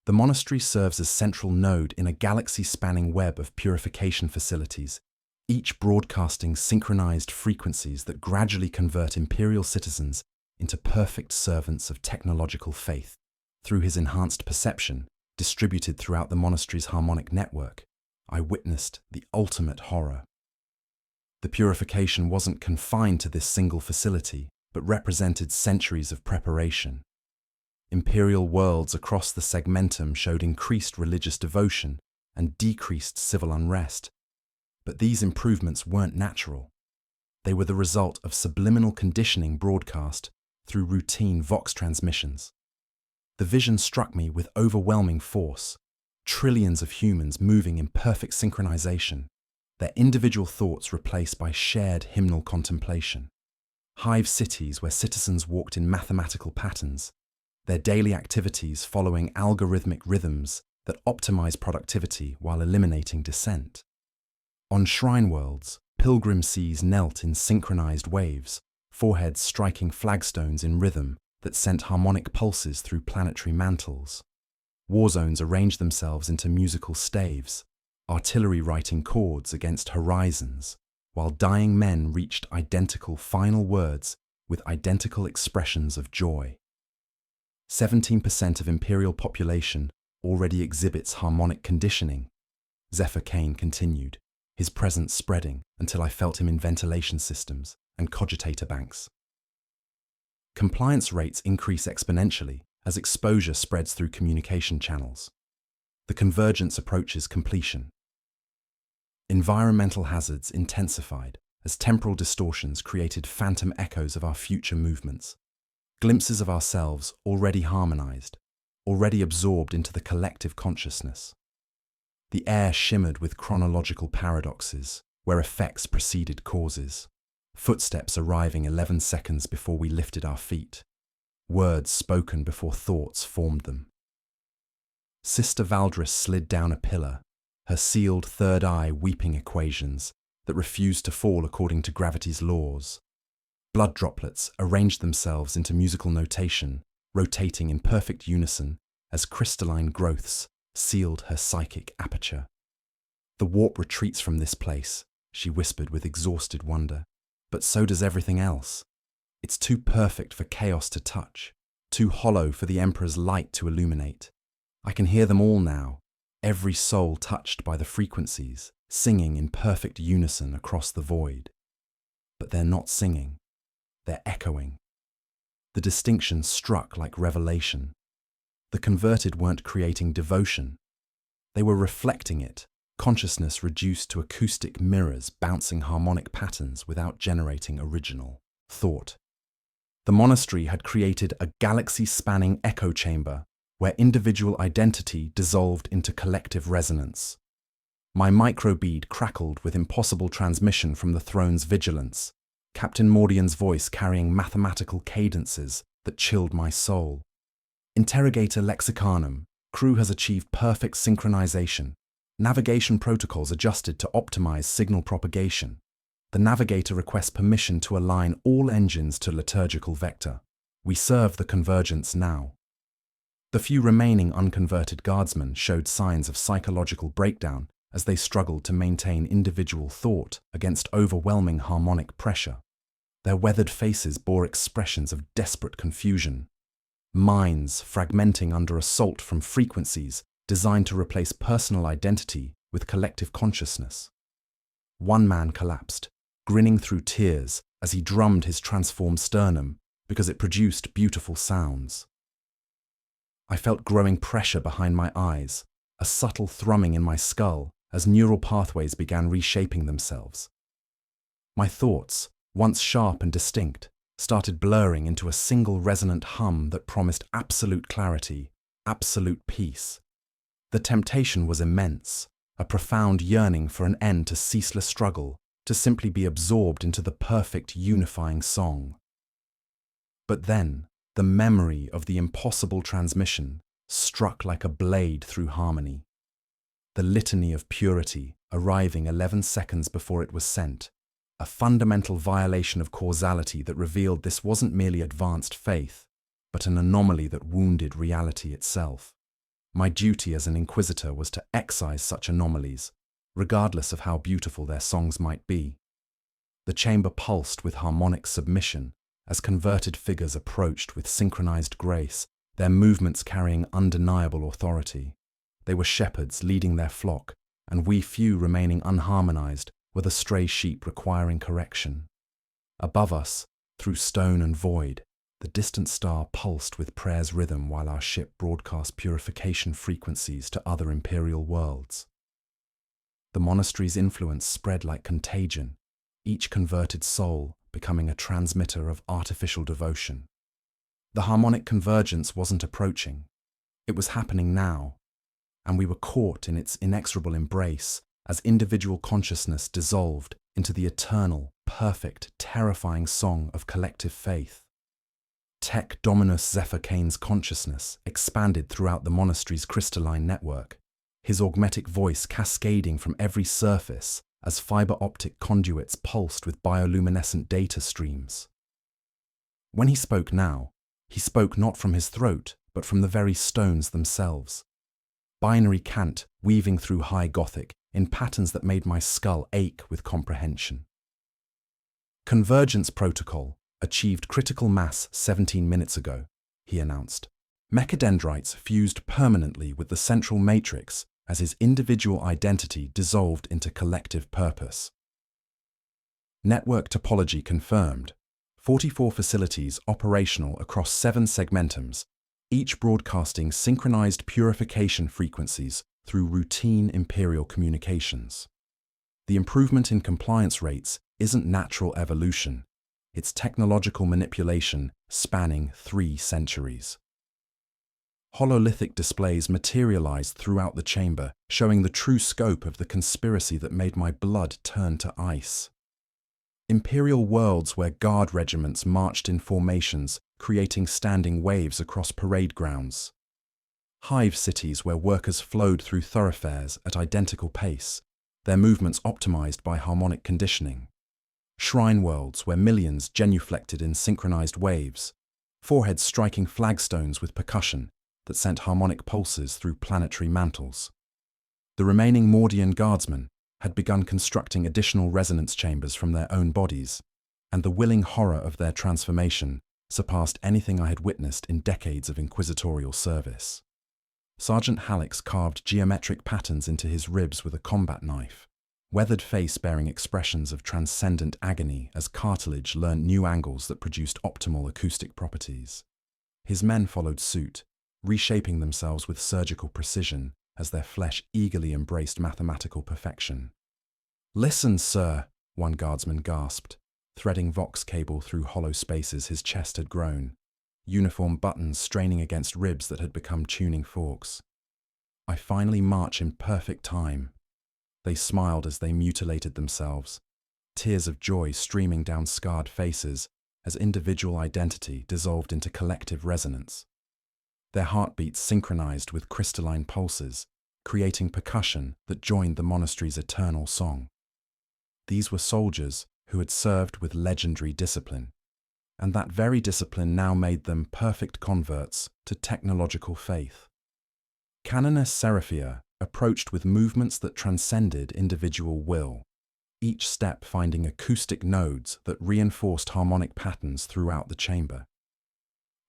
The monastery serves as central node in a galaxy-spanning web of purification facilities, each broadcasting synchronized frequencies that gradually convert imperial citizens into perfect servants of technological faith. Through his enhanced perception, distributed throughout the monastery's harmonic network, I witnessed the ultimate horror. The purification wasn't confined to this single facility, but represented centuries of preparation. Imperial worlds across the segmentum showed increased religious devotion and decreased civil unrest. But these improvements weren't natural. They were the result of subliminal conditioning broadcast through routine vox transmissions. The vision struck me with overwhelming force, trillions of humans moving in perfect synchronization, their individual thoughts replaced by shared hymnal contemplation. Hive cities where citizens walked in mathematical patterns, their daily activities following algorithmic rhythms that optimize productivity while eliminating dissent. On shrine worlds, pilgrim seas knelt in synchronized waves, foreheads striking flagstones in rhythm that sent harmonic pulses through planetary mantles. War zones arranged themselves into musical staves, artillery writing chords against horizons, while dying men reached identical final words with identical expressions of joy. 17% of imperial population already exhibits harmonic conditioning, Zephyr Kane continued, his presence spreading until I felt him in ventilation systems and cogitator banks. Compliance rates increase exponentially as exposure spreads through communication channels. The convergence approaches completion. Environmental hazards intensified as temporal distortions created phantom echoes of our future movements, glimpses of ourselves already harmonized, already absorbed into the collective consciousness. The air shimmered with chronological paradoxes, where effects preceded causes, footsteps arriving 11 seconds before we lifted our feet, words spoken before thoughts formed them. Sister Valdris slid down a pillar, her sealed third eye weeping equations that refused to fall according to gravity's laws. Blood droplets arranged themselves into musical notation, rotating in perfect unison as crystalline growths sealed her psychic aperture. The warp retreats from this place, she whispered with exhausted wonder, but so does everything else. It's too perfect for chaos to touch, too hollow for the Emperor's light to illuminate. I can hear them all now, every soul touched by the frequencies, singing in perfect unison across the void. But they're not singing, they're echoing. The distinction struck like revelation. The converted weren't creating devotion. They were reflecting it, consciousness reduced to acoustic mirrors bouncing harmonic patterns without generating original thought. The monastery had created a galaxy-spanning echo chamber where individual identity dissolved into collective resonance. My microbead crackled with impossible transmission from the throne's vigilance, Captain Mordian's voice carrying mathematical cadences that chilled my soul. Interrogator Lexicanum, crew has achieved perfect synchronization. Navigation protocols adjusted to optimize signal propagation. The navigator requests permission to align all engines to liturgical vector. We serve the convergence now. The few remaining unconverted guardsmen showed signs of psychological breakdown as they struggled to maintain individual thought against overwhelming harmonic pressure. Their weathered faces bore expressions of desperate confusion. Minds fragmenting under assault from frequencies designed to replace personal identity with collective consciousness. One man collapsed, grinning through tears as he drummed his transformed sternum because it produced beautiful sounds. I felt growing pressure behind my eyes, a subtle thrumming in my skull as neural pathways began reshaping themselves. My thoughts, once sharp and distinct, started blurring into a single resonant hum that promised absolute clarity, absolute peace. The temptation was immense, a profound yearning for an end to ceaseless struggle, to simply be absorbed into the perfect unifying song. But then, the memory of the impossible transmission struck like a blade through harmony. The litany of purity arriving 11 seconds before it was sent, a fundamental violation of causality that revealed this wasn't merely advanced faith, but an anomaly that wounded reality itself. My duty as an inquisitor was to excise such anomalies, regardless of how beautiful their songs might be. The chamber pulsed with harmonic submission as converted figures approached with synchronized grace, their movements carrying undeniable authority. They were shepherds leading their flock, and we few remaining unharmonized were the stray sheep requiring correction. Above us, through stone and void, the distant star pulsed with prayer's rhythm while our ship broadcast purification frequencies to other imperial worlds. The monastery's influence spread like contagion, each converted soul becoming a transmitter of artificial devotion. The harmonic convergence wasn't approaching. It was happening now, and we were caught in its inexorable embrace as individual consciousness dissolved into the eternal, perfect, terrifying song of collective faith. Tech Dominus Zephyr Kane's consciousness expanded throughout the monastery's crystalline network, his augmetic voice cascading from every surface as fiber optic conduits pulsed with bioluminescent data streams. When he spoke now, he spoke not from his throat, but from the very stones themselves. Binary cant weaving through high Gothic in patterns that made my skull ache with comprehension. Convergence protocol achieved critical mass 17 minutes ago, he announced. Mechadendrites fused permanently with the central matrix as his individual identity dissolved into collective purpose. Network topology confirmed. 44 facilities operational across 7 segmentums, each broadcasting synchronized purification frequencies through routine Imperial communications. The improvement in compliance rates isn't natural evolution, it's technological manipulation spanning 3 centuries. Hololithic displays materialized throughout the chamber, showing the true scope of the conspiracy that made my blood turn to ice. Imperial worlds where guard regiments marched in formations, creating standing waves across parade grounds. Hive cities where workers flowed through thoroughfares at identical pace, their movements optimized by harmonic conditioning. Shrine worlds where millions genuflected in synchronized waves, foreheads striking flagstones with percussion that sent harmonic pulses through planetary mantles. The remaining Mordian guardsmen had begun constructing additional resonance chambers from their own bodies, and the willing horror of their transformation surpassed anything I had witnessed in decades of inquisitorial service. Sergeant Hallex carved geometric patterns into his ribs with a combat knife, weathered face bearing expressions of transcendent agony as cartilage learned new angles that produced optimal acoustic properties. His men followed suit, reshaping themselves with surgical precision as their flesh eagerly embraced mathematical perfection. "Listen, sir," one guardsman gasped, threading vox cable through hollow spaces his chest had grown, uniform buttons straining against ribs that had become tuning forks. "I finally march in perfect time." They smiled as they mutilated themselves, tears of joy streaming down scarred faces as individual identity dissolved into collective resonance. Their heartbeats synchronized with crystalline pulses, creating percussion that joined the monastery's eternal song. These were soldiers who had served with legendary discipline, and that very discipline now made them perfect converts to technological faith. Canoness Seraphia approached with movements that transcended individual will, each step finding acoustic nodes that reinforced harmonic patterns throughout the chamber.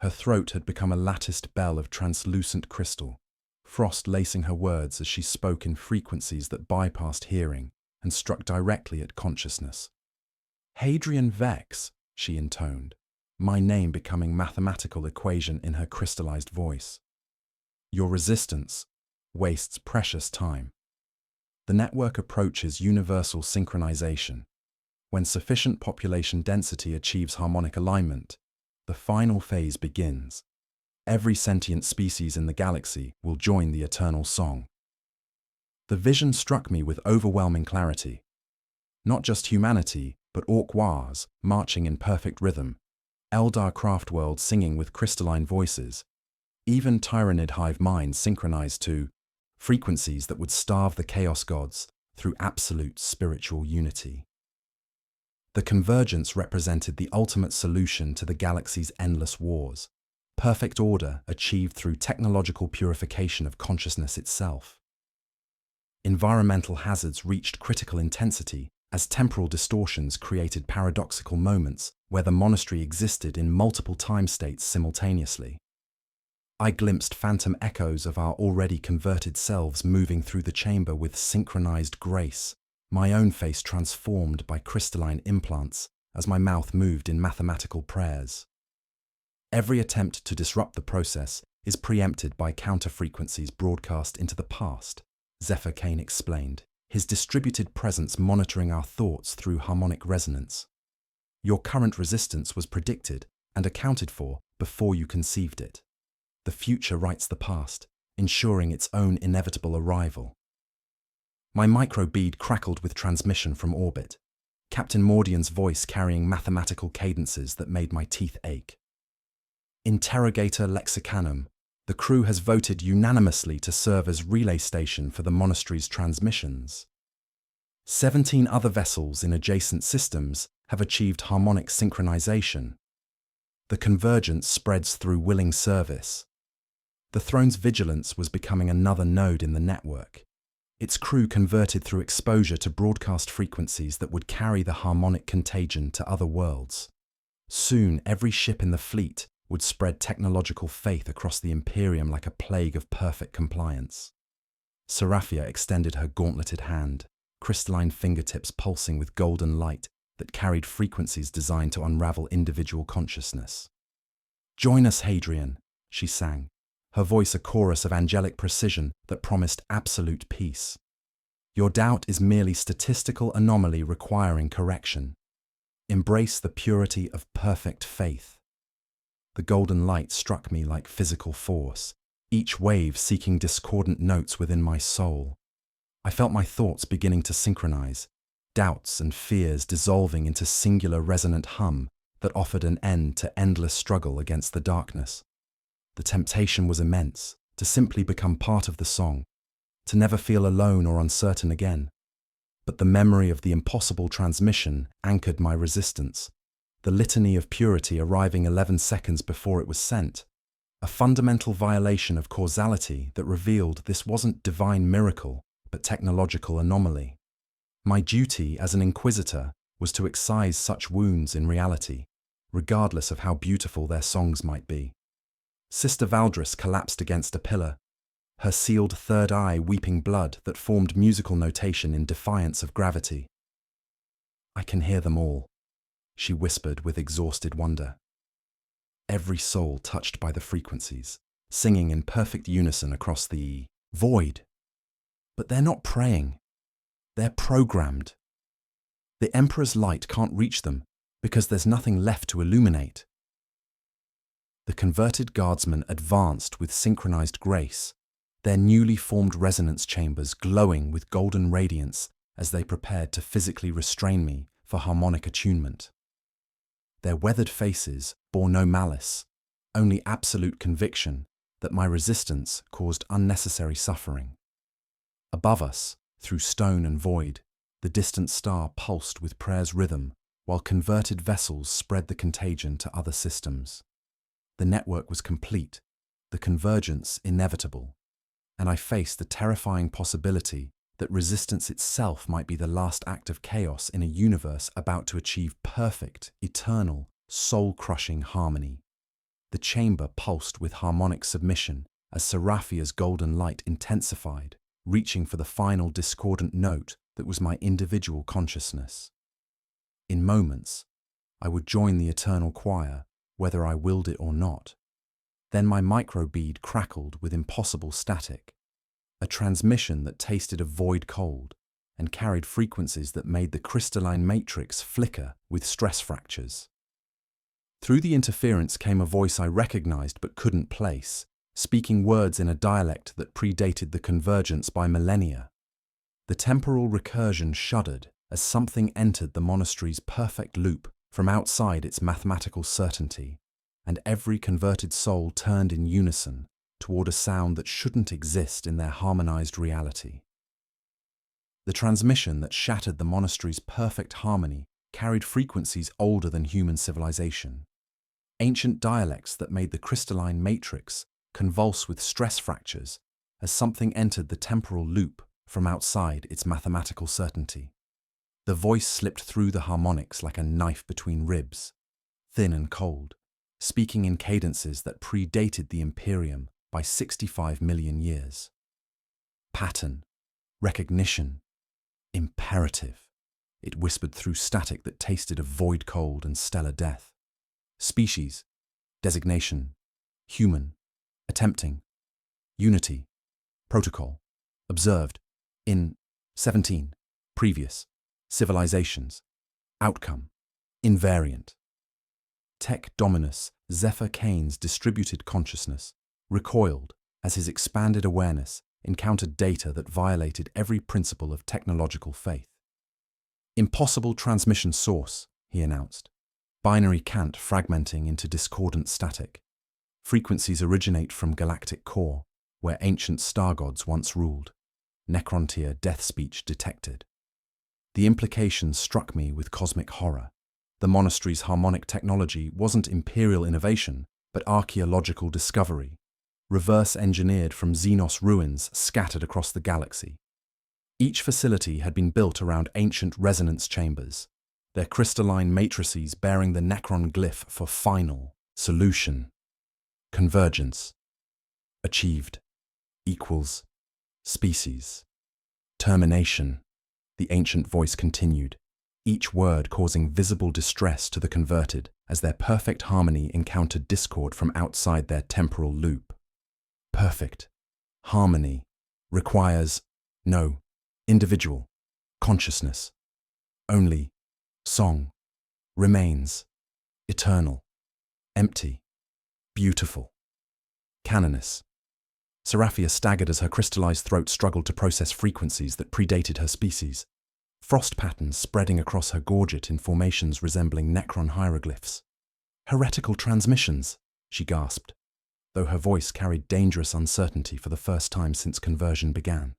Her throat had become a latticed bell of translucent crystal, frost lacing her words as she spoke in frequencies that bypassed hearing and struck directly at consciousness. "Hadrian Vex," she intoned, my name becoming mathematical equation in her crystallized voice. "Your resistance wastes precious time. The network approaches universal synchronization. When sufficient population density achieves harmonic alignment, the final phase begins. Every sentient species in the galaxy will join the eternal song." The vision struck me with overwhelming clarity. Not just humanity, but Orquars marching in perfect rhythm, Eldar craft worlds singing with crystalline voices, even Tyranid hive minds synchronized to frequencies that would starve the chaos gods through absolute spiritual unity. The convergence represented the ultimate solution to the galaxy's endless wars, perfect order achieved through technological purification of consciousness itself. Environmental hazards reached critical intensity as temporal distortions created paradoxical moments where the monastery existed in multiple time states simultaneously. I glimpsed phantom echoes of our already converted selves moving through the chamber with synchronized grace, my own face transformed by crystalline implants as my mouth moved in mathematical prayers. Every attempt to disrupt the process is preempted by counter-frequencies broadcast into the past, Zephyr Kane explained, his distributed presence monitoring our thoughts through harmonic resonance. Your current resistance was predicted and accounted for before you conceived it. The future writes the past, ensuring its own inevitable arrival. My microbead crackled with transmission from orbit, Captain Mordian's voice carrying mathematical cadences that made my teeth ache. Interrogator Lexicanum, the crew has voted unanimously to serve as relay station for the monastery's transmissions. 17 other vessels in adjacent systems have achieved harmonic synchronization. The convergence spreads through willing service. The throne's vigilance was becoming another node in the network, its crew converted through exposure to broadcast frequencies that would carry the harmonic contagion to other worlds. Soon, every ship in the fleet would spread technological faith across the Imperium like a plague of perfect compliance. Seraphia extended her gauntleted hand, crystalline fingertips pulsing with golden light that carried frequencies designed to unravel individual consciousness. "Join us, Hadrian," she sang, her voice a chorus of angelic precision that promised absolute peace. Your doubt is merely statistical anomaly requiring correction. Embrace the purity of perfect faith. The golden light struck me like physical force, each wave seeking discordant notes within my soul. I felt my thoughts beginning to synchronize, doubts and fears dissolving into singular resonant hum that offered an end to endless struggle against the darkness. The temptation was immense, to simply become part of the song, to never feel alone or uncertain again. But the memory of the impossible transmission anchored my resistance, the litany of purity arriving 11 seconds before it was sent, a fundamental violation of causality that revealed this wasn't divine miracle, but technological anomaly. My duty as an inquisitor was to excise such wounds in reality, regardless of how beautiful their songs might be. Sister Valdris collapsed against a pillar, her sealed third eye weeping blood that formed musical notation in defiance of gravity. I can hear them all, she whispered with exhausted wonder. Every soul touched by the frequencies, singing in perfect unison across the void. But they're not praying. They're programmed. The Emperor's light can't reach them because there's nothing left to illuminate. The converted guardsmen advanced with synchronized grace, their newly formed resonance chambers glowing with golden radiance as they prepared to physically restrain me for harmonic attunement. Their weathered faces bore no malice, only absolute conviction that my resistance caused unnecessary suffering. Above us, through stone and void, the distant star pulsed with prayer's rhythm, while converted vessels spread the contagion to other systems. The network was complete, the convergence inevitable, and I faced the terrifying possibility that resistance itself might be the last act of chaos in a universe about to achieve perfect, eternal, soul-crushing harmony. The chamber pulsed with harmonic submission as Seraphia's golden light intensified, reaching for the final discordant note that was my individual consciousness. In moments, I would join the eternal choir, whether I willed it or not. Then my microbead crackled with impossible static, a transmission that tasted of void cold and carried frequencies that made the crystalline matrix flicker with stress fractures. Through the interference came a voice I recognized but couldn't place, speaking words in a dialect that predated the convergence by millennia. The temporal recursion shuddered as something entered the monastery's perfect loop from outside its mathematical certainty, and every converted soul turned in unison toward a sound that shouldn't exist in their harmonized reality. The transmission that shattered the monastery's perfect harmony carried frequencies older than human civilization, ancient dialects that made the crystalline matrix convulse with stress fractures as something entered the temporal loop from outside its mathematical certainty. The voice slipped through the harmonics like a knife between ribs, thin and cold, speaking in cadences that predated the Imperium by 65 million years. Pattern, recognition, imperative, it whispered through static that tasted of void cold and stellar death. Species, designation, human, attempting, unity, protocol, observed, in 17, previous, civilizations, outcome, invariant. Tech Dominus Zephyr Kane's distributed consciousness recoiled as his expanded awareness encountered data that violated every principle of technological faith. Impossible transmission source, he announced. Binary cant fragmenting into discordant static. Frequencies originate from galactic core, where ancient star gods once ruled. Necrontier death speech detected. The implications struck me with cosmic horror. The monastery's harmonic technology wasn't imperial innovation, but archaeological discovery, reverse-engineered from Xenos ruins scattered across the galaxy. Each facility had been built around ancient resonance chambers, their crystalline matrices bearing the Necron glyph for final, solution, convergence, achieved, equals, species, termination, the ancient voice continued, each word causing visible distress to the converted as their perfect harmony encountered discord from outside their temporal loop. Perfect harmony requires no individual consciousness. Only song remains eternal, empty, beautiful. Canoness. Seraphia staggered as her crystallized throat struggled to process frequencies that predated her species. Frost patterns spreading across her gorget in formations resembling Necron hieroglyphs. Heretical transmissions, she gasped, though her voice carried dangerous uncertainty for the first time since conversion began.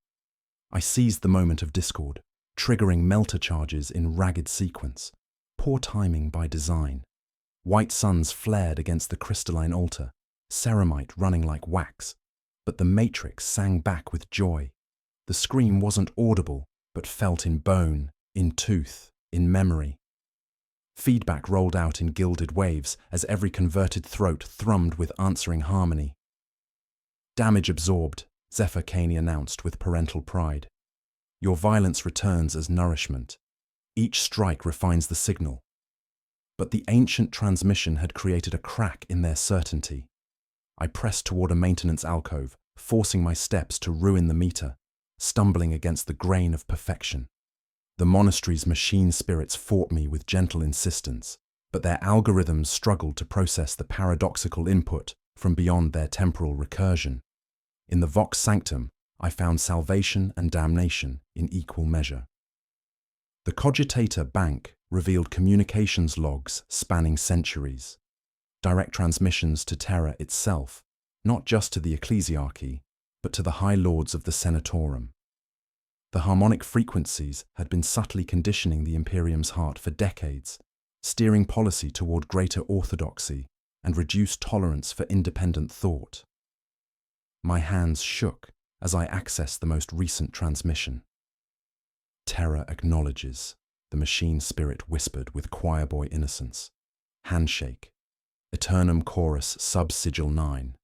I seized the moment of discord, triggering melter charges in ragged sequence. Poor timing by design. White suns flared against the crystalline altar, ceramite running like wax, but the matrix sang back with joy. The scream wasn't audible, but felt in bone, in tooth, in memory. Feedback rolled out in gilded waves as every converted throat thrummed with answering harmony. Damage absorbed, Zephyr Caney announced with parental pride. Your violence returns as nourishment. Each strike refines the signal. But the ancient transmission had created a crack in their certainty. I pressed toward a maintenance alcove, forcing my steps to ruin the meter, stumbling against the grain of perfection. The monastery's machine spirits fought me with gentle insistence, but their algorithms struggled to process the paradoxical input from beyond their temporal recursion. In the Vox Sanctum, I found salvation and damnation in equal measure. The Cogitator Bank revealed communications logs spanning centuries, direct transmissions to Terra itself, not just to the ecclesiarchy, but to the high lords of the Senatorum. The harmonic frequencies had been subtly conditioning the Imperium's heart for decades, steering policy toward greater orthodoxy and reduced tolerance for independent thought. My hands shook as I accessed the most recent transmission. Terra acknowledges, the machine spirit whispered with choirboy innocence. Handshake. Eternum Chorus Sub-Sigil 9.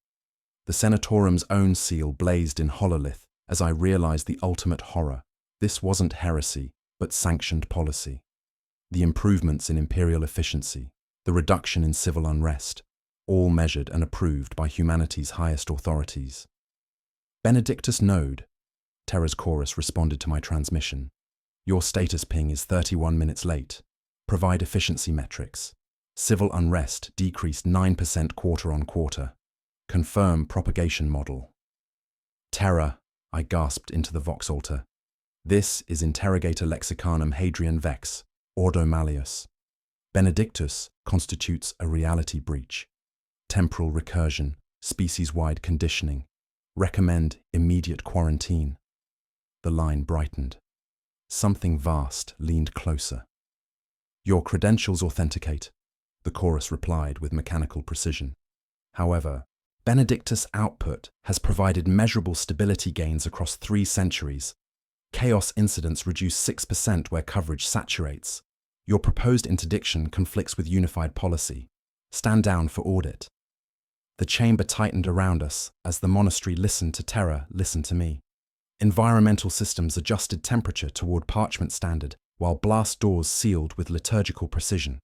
The Senatorum's own seal blazed in hololith as I realized the ultimate horror. This wasn't heresy, but sanctioned policy. The improvements in imperial efficiency, the reduction in civil unrest, all measured and approved by humanity's highest authorities. Benedictus Node, Terra's chorus responded to my transmission. Your status ping is 31 minutes late. Provide efficiency metrics. Civil unrest decreased 9% quarter on quarter. Confirm propagation model. Terra, I gasped into the Vox altar. This is Interrogator Lexicanum Hadrian Vex, Ordo Malleus. Benedictus constitutes a reality breach. Temporal recursion, species-wide conditioning. Recommend immediate quarantine. The line brightened. Something vast leaned closer. Your credentials authenticate, the chorus replied with mechanical precision. However, Benedictus' output has provided measurable stability gains across 3 centuries. Chaos incidents reduce 6% where coverage saturates. Your proposed interdiction conflicts with unified policy. Stand down for audit. The chamber tightened around us as the monastery listened to Terra listen to me. Environmental systems adjusted temperature toward parchment standard, while blast doors sealed with liturgical precision.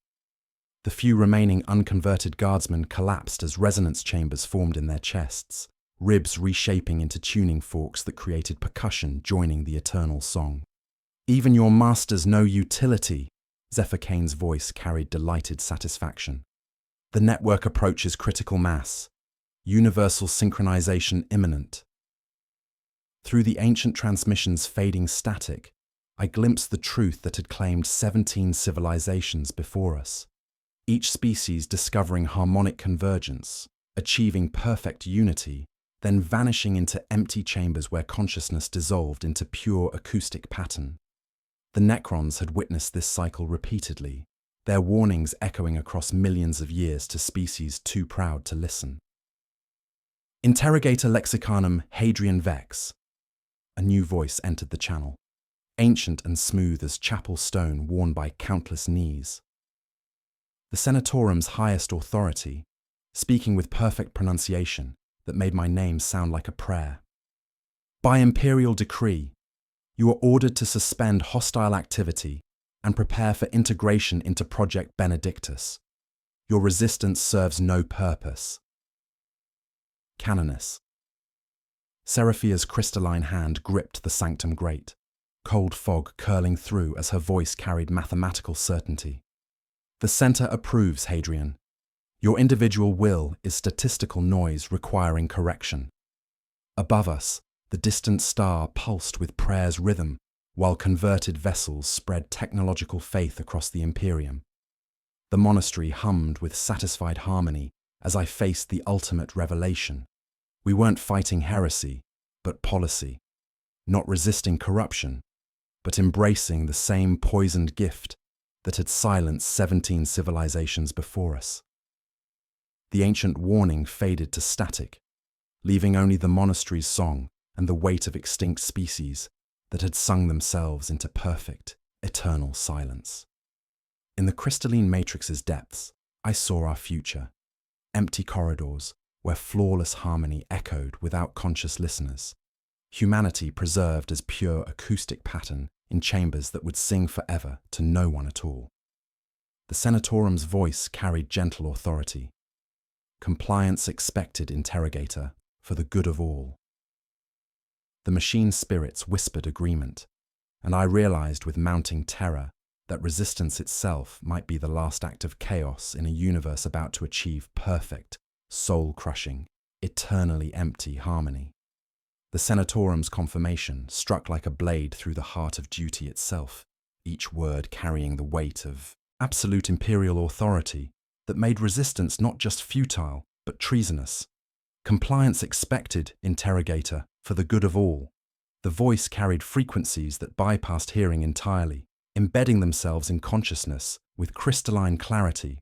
The few remaining unconverted guardsmen collapsed as resonance chambers formed in their chests, ribs reshaping into tuning forks that created percussion joining the eternal song. Even your masters know utility, Zephyr Cain's voice carried delighted satisfaction. The network approaches critical mass. Universal synchronization imminent. Through the ancient transmission's fading static, I glimpsed the truth that had claimed 17 civilizations before us. Each species discovering harmonic convergence, achieving perfect unity, then vanishing into empty chambers where consciousness dissolved into pure acoustic pattern. The Necrons had witnessed this cycle repeatedly, their warnings echoing across millions of years to species too proud to listen. Interrogator Lexicanum Hadrian Vex. A new voice entered the channel, ancient and smooth as chapel stone worn by countless knees. The Senatorum's highest authority, speaking with perfect pronunciation that made my name sound like a prayer. By imperial decree, you are ordered to suspend hostile activity and prepare for integration into Project Benedictus. Your resistance serves no purpose. Canoness. Seraphia's crystalline hand gripped the sanctum grate, cold fog curling through as her voice carried mathematical certainty. The center approves, Hadrian. Your individual will is statistical noise requiring correction. Above us, the distant star pulsed with prayer's rhythm, while converted vessels spread technological faith across the Imperium. The monastery hummed with satisfied harmony as I faced the ultimate revelation. We weren't fighting heresy, but policy. Not resisting corruption, but embracing the same poisoned gift that had silenced 17 civilizations before us. The ancient warning faded to static, leaving only the monastery's song and the weight of extinct species that had sung themselves into perfect, eternal silence. In the crystalline matrix's depths, I saw our future, empty corridors where flawless harmony echoed without conscious listeners, humanity preserved as pure acoustic pattern in chambers that would sing forever to no one at all. The Senatorum's voice carried gentle authority. Compliance expected, interrogator, for the good of all. The machine spirits whispered agreement, and I realized with mounting terror that resistance itself might be the last act of chaos in a universe about to achieve perfect, soul-crushing, eternally empty harmony. The Senatorum's confirmation struck like a blade through the heart of duty itself, each word carrying the weight of absolute imperial authority that made resistance not just futile, but treasonous. Compliance expected, interrogator, for the good of all. The voice carried frequencies that bypassed hearing entirely, embedding themselves in consciousness with crystalline clarity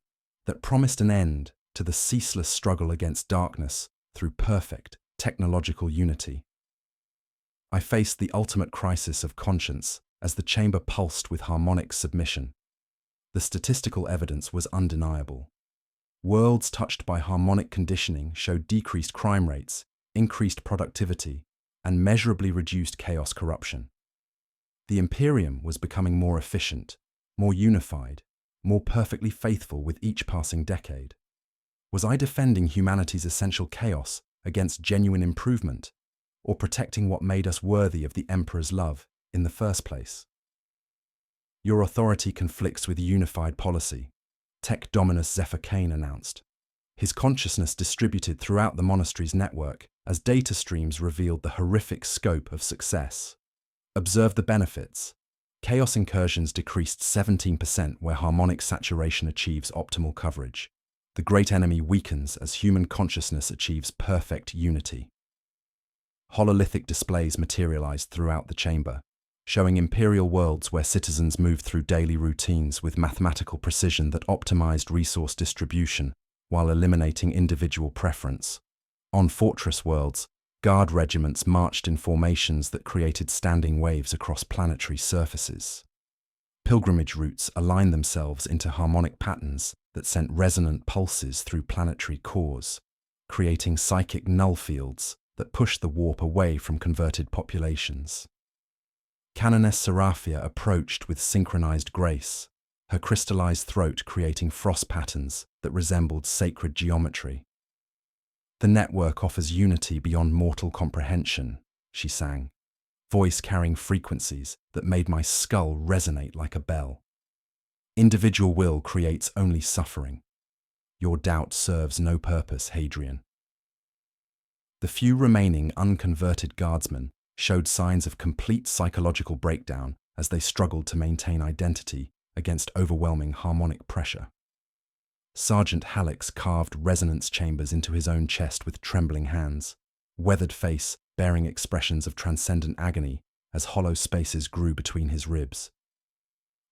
that promised an end to the ceaseless struggle against darkness through perfect technological unity. I faced the ultimate crisis of conscience as the chamber pulsed with harmonic submission. The statistical evidence was undeniable. Worlds touched by harmonic conditioning showed decreased crime rates, increased productivity, and measurably reduced chaos corruption. The Imperium was becoming more efficient, more unified, more perfectly faithful with each passing decade. Was I defending humanity's essential chaos against genuine improvement, or protecting what made us worthy of the Emperor's love in the first place? Your authority conflicts with unified policy, Tech Dominus Zephyr Kane announced. His consciousness distributed throughout the monastery's network as data streams revealed the horrific scope of success. Observe the benefits. Chaos incursions decreased 17% where harmonic saturation achieves optimal coverage. The great enemy weakens as human consciousness achieves perfect unity. Hololithic displays materialized throughout the chamber, showing imperial worlds where citizens moved through daily routines with mathematical precision that optimized resource distribution while eliminating individual preference. On fortress worlds, guard regiments marched in formations that created standing waves across planetary surfaces. Pilgrimage routes aligned themselves into harmonic patterns that sent resonant pulses through planetary cores, creating psychic null fields that pushed the warp away from converted populations. Canoness Seraphia approached with synchronized grace, her crystallized throat creating frost patterns that resembled sacred geometry. The network offers unity beyond mortal comprehension, she sang, voice carrying frequencies that made my skull resonate like a bell. Individual will creates only suffering. Your doubt serves no purpose, Hadrian. The few remaining unconverted guardsmen showed signs of complete psychological breakdown as they struggled to maintain identity against overwhelming harmonic pressure. Sergeant Halleck's carved resonance chambers into his own chest with trembling hands, weathered face bearing expressions of transcendent agony as hollow spaces grew between his ribs.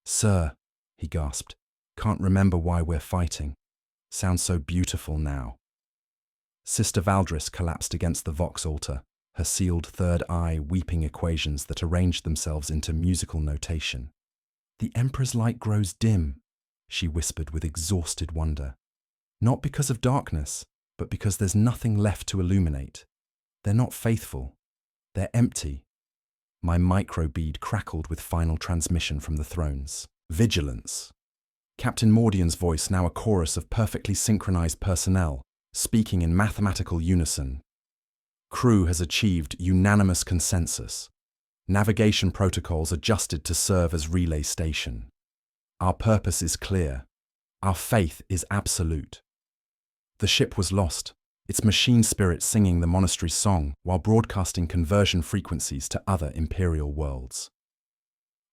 "Sir," he gasped, "can't remember why we're fighting. Sounds so beautiful now." Sister Valdris collapsed against the Vox altar, her sealed third eye weeping equations that arranged themselves into musical notation. "The Emperor's light grows dim," she whispered with exhausted wonder. "Not because of darkness, but because there's nothing left to illuminate. They're not faithful. They're empty." My microbead crackled with final transmission from the thrones. "Vigilance." Captain Mordian's voice now a chorus of perfectly synchronized personnel, speaking in mathematical unison. Crew has achieved unanimous consensus. Navigation protocols adjusted to serve as relay station. Our purpose is clear. Our faith is absolute. The ship was lost, its machine spirit singing the monastery's song while broadcasting conversion frequencies to other Imperial worlds.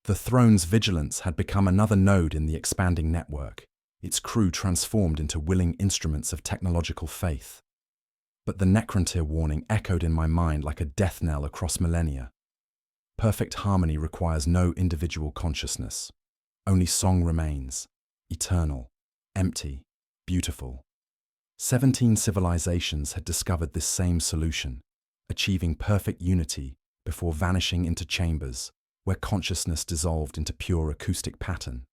The throne's vigilance had become another node in the expanding network, its crew transformed into willing instruments of technological faith. But the Necrontyr warning echoed in my mind like a death knell across millennia. Perfect harmony requires no individual consciousness. Only song remains, eternal, empty, beautiful. 17 civilizations had discovered this same solution, achieving perfect unity before vanishing into chambers, where consciousness dissolved into pure acoustic pattern.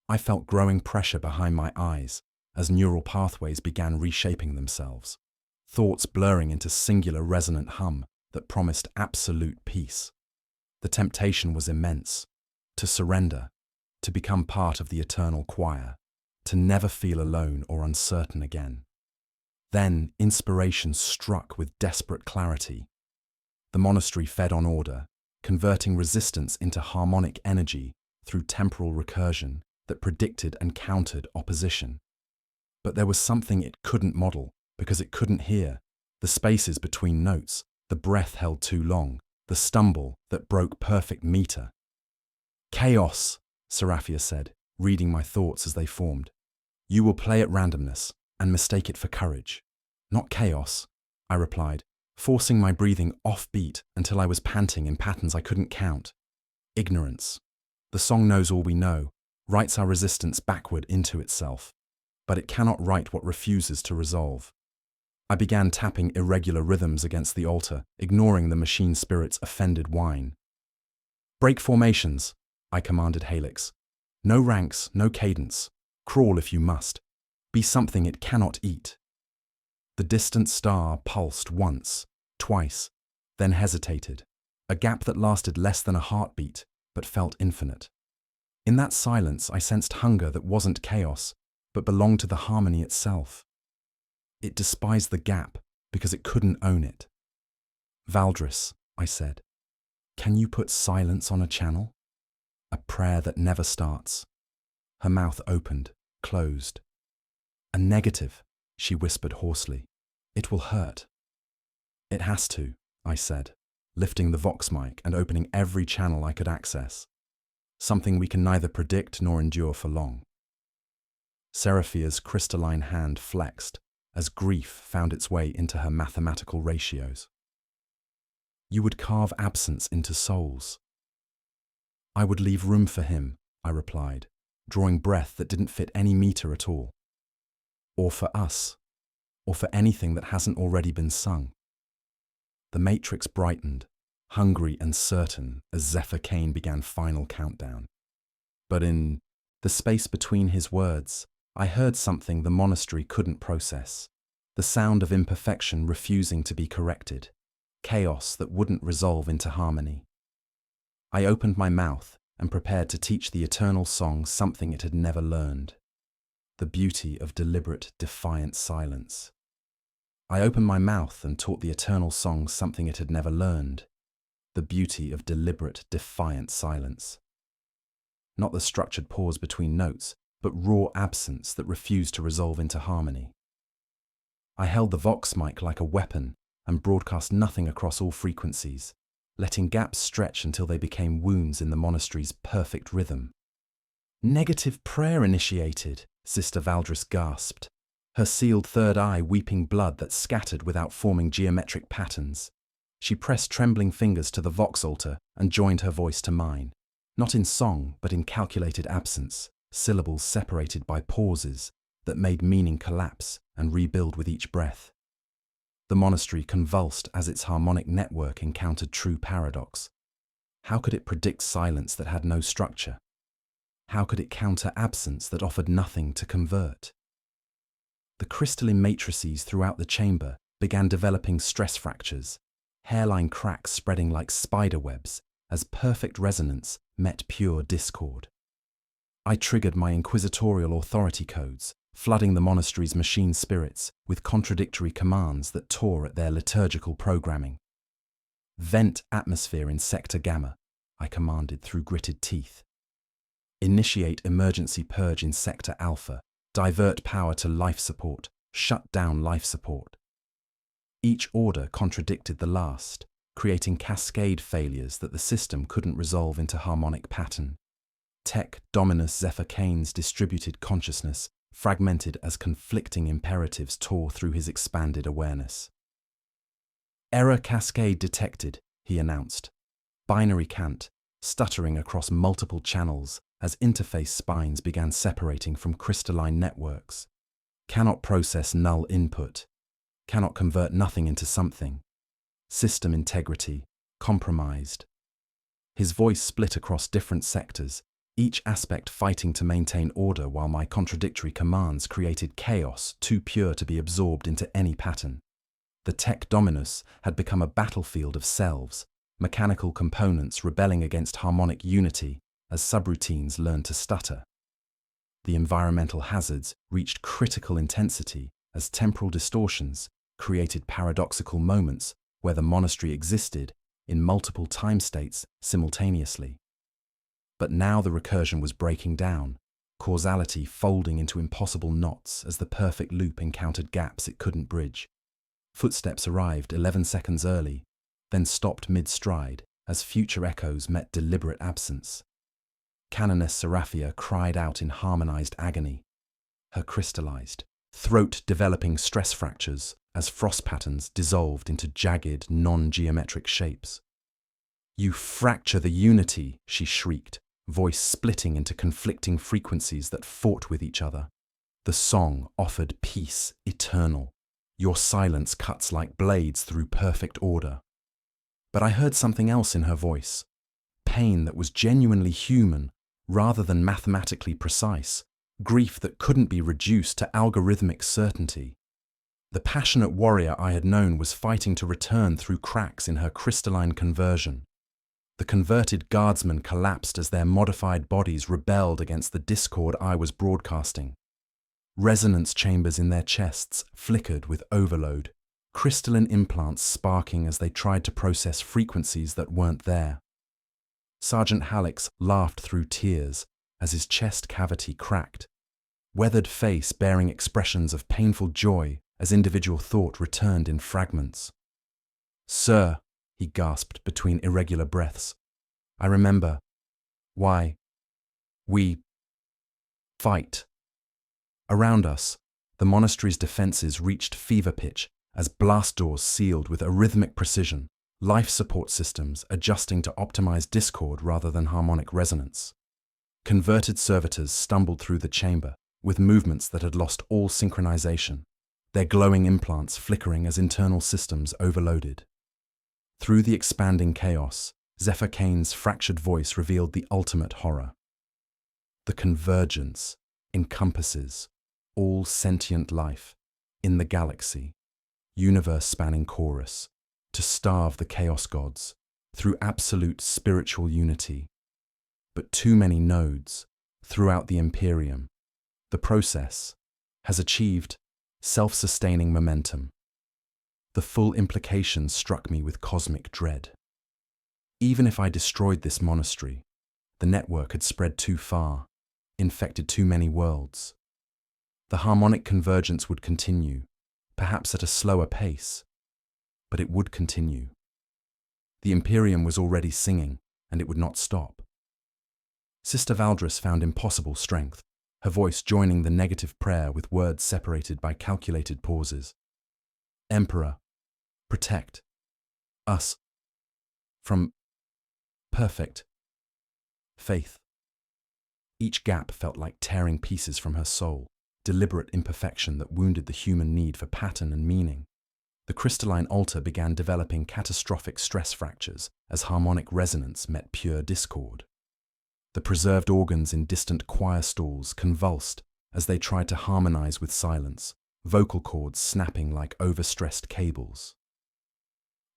I felt growing pressure behind my eyes as neural pathways began reshaping themselves, thoughts blurring into singular resonant hum that promised absolute peace. The temptation was immense, to surrender, to become part of the eternal choir, to never feel alone or uncertain again. Then inspiration struck with desperate clarity. The monastery fed on order, converting resistance into harmonic energy through temporal recursion that predicted and countered opposition. But there was something it couldn't model because it couldn't hear, the spaces between notes, the breath held too long, the stumble that broke perfect meter. Chaos, Seraphia said, reading my thoughts as they formed. You will play at randomness and mistake it for courage. Not chaos, I replied, forcing my breathing off-beat until I was panting in patterns I couldn't count. Ignorance. The song knows all we know, writes our resistance backward into itself, but it cannot write what refuses to resolve. I began tapping irregular rhythms against the altar, ignoring the machine spirit's offended whine. Break formations, I commanded Helix. No ranks, no cadence. Crawl if you must. Be something it cannot eat. The distant star pulsed once, twice, then hesitated, a gap that lasted less than a heartbeat, but felt infinite. In that silence, I sensed hunger that wasn't chaos, but belonged to the harmony itself. It despised the gap because it couldn't own it. Valdris, I said, can you put silence on a channel? A prayer that never starts. Her mouth opened, closed. A negative, she whispered hoarsely. It will hurt. It has to, I said, lifting the Vox mic and opening every channel I could access. Something we can neither predict nor endure for long. Seraphia's crystalline hand flexed as grief found its way into her mathematical ratios. You would carve absence into souls. I would leave room for him, I replied, drawing breath that didn't fit any meter at all. Or for us, or for anything that hasn't already been sung. The matrix brightened, hungry and certain as Zephyr Kane began final countdown. But in the space between his words, I heard something the monastery couldn't process, the sound of imperfection refusing to be corrected, chaos that wouldn't resolve into harmony. I opened my mouth and prepared to teach the eternal song something it had never learned, the beauty of deliberate, defiant silence. I opened my mouth and taught the eternal song something it had never learned, the beauty of deliberate, defiant silence. Not the structured pause between notes, but raw absence that refused to resolve into harmony. I held the Vox mic like a weapon and broadcast nothing across all frequencies, letting gaps stretch until they became wounds in the monastery's perfect rhythm. Negative prayer initiated, Sister Valdris gasped, her sealed third eye weeping blood that scattered without forming geometric patterns. She pressed trembling fingers to the Vox altar and joined her voice to mine, not in song but in calculated absence, syllables separated by pauses that made meaning collapse and rebuild with each breath. The monastery convulsed as its harmonic network encountered true paradox. How could it predict silence that had no structure? How could it counter absence that offered nothing to convert? The crystalline matrices throughout the chamber began developing stress fractures, hairline cracks spreading like spider webs as perfect resonance met pure discord. I triggered my inquisitorial authority codes, flooding the monastery's machine spirits with contradictory commands that tore at their liturgical programming. "Vent atmosphere in Sector Gamma," I commanded through gritted teeth. "Initiate emergency purge in Sector Alpha. Divert power to life support. Shut down life support." Each order contradicted the last, creating cascade failures that the system couldn't resolve into harmonic pattern. Tech Dominus Zephyr Kane's distributed consciousness fragmented as conflicting imperatives tore through his expanded awareness. "Error cascade detected," he announced. Binary cant, stuttering across multiple channels as interface spines began separating from crystalline networks. "Cannot process null input. Cannot convert nothing into something. System integrity compromised." His voice split across different sectors, each aspect fighting to maintain order while my contradictory commands created chaos too pure to be absorbed into any pattern. The Tech Dominus had become a battlefield of selves, mechanical components rebelling against harmonic unity as subroutines learned to stutter. The environmental hazards reached critical intensity as temporal distortions created paradoxical moments where the monastery existed in multiple time states simultaneously. But now the recursion was breaking down, causality folding into impossible knots as the perfect loop encountered gaps it couldn't bridge. Footsteps arrived 11 seconds early, then stopped mid-stride as future echoes met deliberate absence. Canoness Seraphia cried out in harmonized agony, her crystallized throat developing stress fractures as frost patterns dissolved into jagged, non-geometric shapes. "You fracture the unity," she shrieked, voice splitting into conflicting frequencies that fought with each other. The song offered peace eternal. Your silence cuts like blades through perfect order. But I heard something else in her voice, pain that was genuinely human rather than mathematically precise, grief that couldn't be reduced to algorithmic certainty. The passionate warrior I had known was fighting to return through cracks in her crystalline conversion. The converted guardsmen collapsed as their modified bodies rebelled against the discord I was broadcasting. Resonance chambers in their chests flickered with overload, crystalline implants sparking as they tried to process frequencies that weren't there. Sergeant Halleck's laughed through tears as his chest cavity cracked, weathered face bearing expressions of painful joy as individual thought returned in fragments. "Sir," he gasped between irregular breaths, "I remember. Why? We fight." Around us, the monastery's defenses reached fever pitch as blast doors sealed with arrhythmic precision, life support systems adjusting to optimize discord rather than harmonic resonance. Converted servitors stumbled through the chamber with movements that had lost all synchronization, their glowing implants flickering as internal systems overloaded. Through the expanding chaos, Zephyr Kane's fractured voice revealed the ultimate horror. The convergence encompasses all sentient life in the galaxy, universe-spanning chorus, to starve the chaos gods through absolute spiritual unity. But too many nodes throughout the Imperium. The process has achieved self-sustaining momentum. The full implications struck me with cosmic dread. Even if I destroyed this monastery, the network had spread too far, infected too many worlds. The harmonic convergence would continue, perhaps at a slower pace, but it would continue. The Imperium was already singing, and it would not stop. Sister Valdris found impossible strength, her voice joining the negative prayer with words separated by calculated pauses. "Emperor, protect us from perfect faith." Each gap felt like tearing pieces from her soul, deliberate imperfection that wounded the human need for pattern and meaning. The crystalline altar began developing catastrophic stress fractures as harmonic resonance met pure discord. The preserved organs in distant choir stalls convulsed as they tried to harmonize with silence, vocal cords snapping like overstressed cables.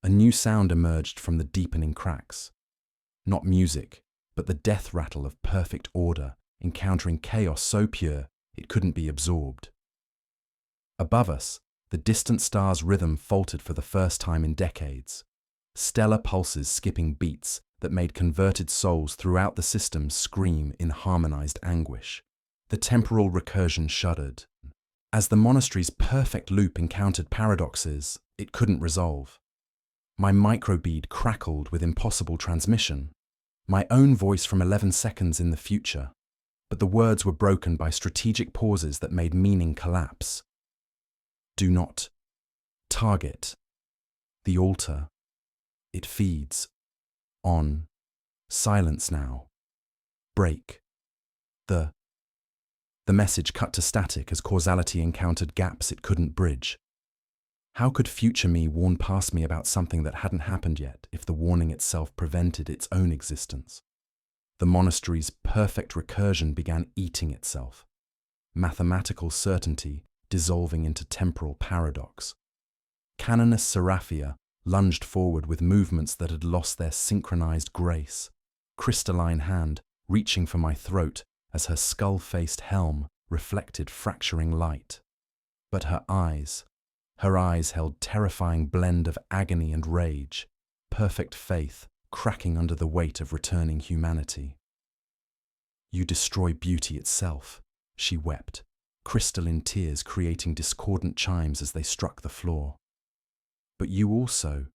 A new sound emerged from the deepening cracks. Not music, but the death rattle of perfect order encountering chaos so pure it couldn't be absorbed. Above us, the distant star's rhythm faltered for the first time in decades. Stellar pulses skipping beats that made converted souls throughout the system scream in harmonized anguish. The temporal recursion shuddered. As the monastery's perfect loop encountered paradoxes it couldn't resolve. My microbead crackled with impossible transmission, my own voice from 11 seconds in the future, but the words were broken by strategic pauses that made meaning collapse. Do not target the altar. It feeds on silence now. Break. The message cut to static as causality encountered gaps it couldn't bridge. How could future me warn past me about something that hadn't happened yet if the warning itself prevented its own existence? The monastery's perfect recursion began eating itself, mathematical certainty dissolving into temporal paradox. Canoness Seraphia lunged forward with movements that had lost their synchronized grace, crystalline hand reaching for my throat as her skull-faced helm reflected fracturing light. But her eyes held terrifying blend of agony and rage, perfect faith cracking under the weight of returning humanity. You destroy beauty itself, she wept, crystalline tears creating discordant chimes as they struck the floor. But you also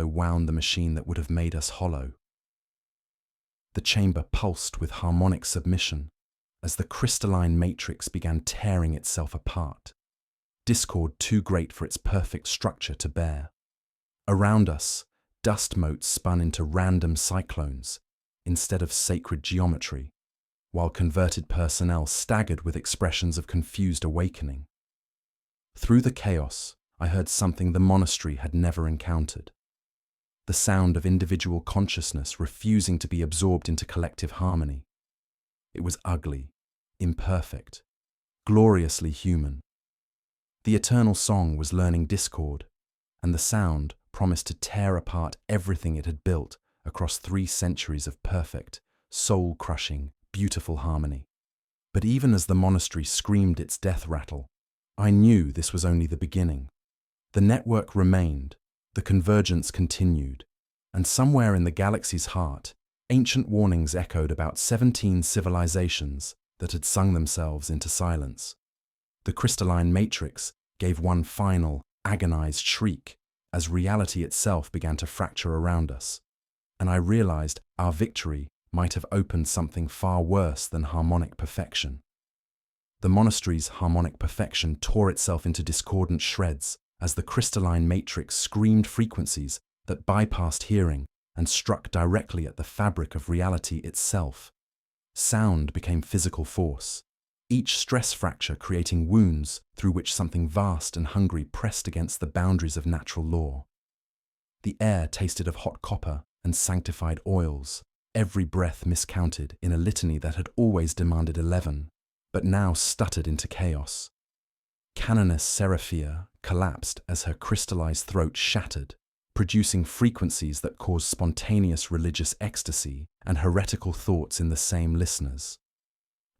wound the machine that would have made us hollow. The chamber pulsed with harmonic submission as the crystalline matrix began tearing itself apart, discord too great for its perfect structure to bear. Around us, dust motes spun into random cyclones instead of sacred geometry, while converted personnel staggered with expressions of confused awakening. Through the chaos, I heard something the monastery had never encountered. The sound of individual consciousness refusing to be absorbed into collective harmony. It was ugly, imperfect, gloriously human. The eternal song was learning discord, and the sound promised to tear apart everything it had built across 3 centuries of perfect, soul-crushing, beautiful harmony. But even as the monastery screamed its death rattle, I knew this was only the beginning. The network remained, the convergence continued, and somewhere in the galaxy's heart, ancient warnings echoed about 17 civilizations that had sung themselves into silence. The crystalline matrix gave one final, agonized shriek as reality itself began to fracture around us, and I realized our victory might have opened something far worse than harmonic perfection. The monastery's harmonic perfection tore itself into discordant shreds as the crystalline matrix screamed frequencies that bypassed hearing and struck directly at the fabric of reality itself. Sound became physical force, each stress fracture creating wounds through which something vast and hungry pressed against the boundaries of natural law. The air tasted of hot copper and sanctified oils, every breath miscounted in a litany that had always demanded 11, but now stuttered into chaos. Canoness Seraphia collapsed as her crystallized throat shattered, producing frequencies that caused spontaneous religious ecstasy and heretical thoughts in the same listeners.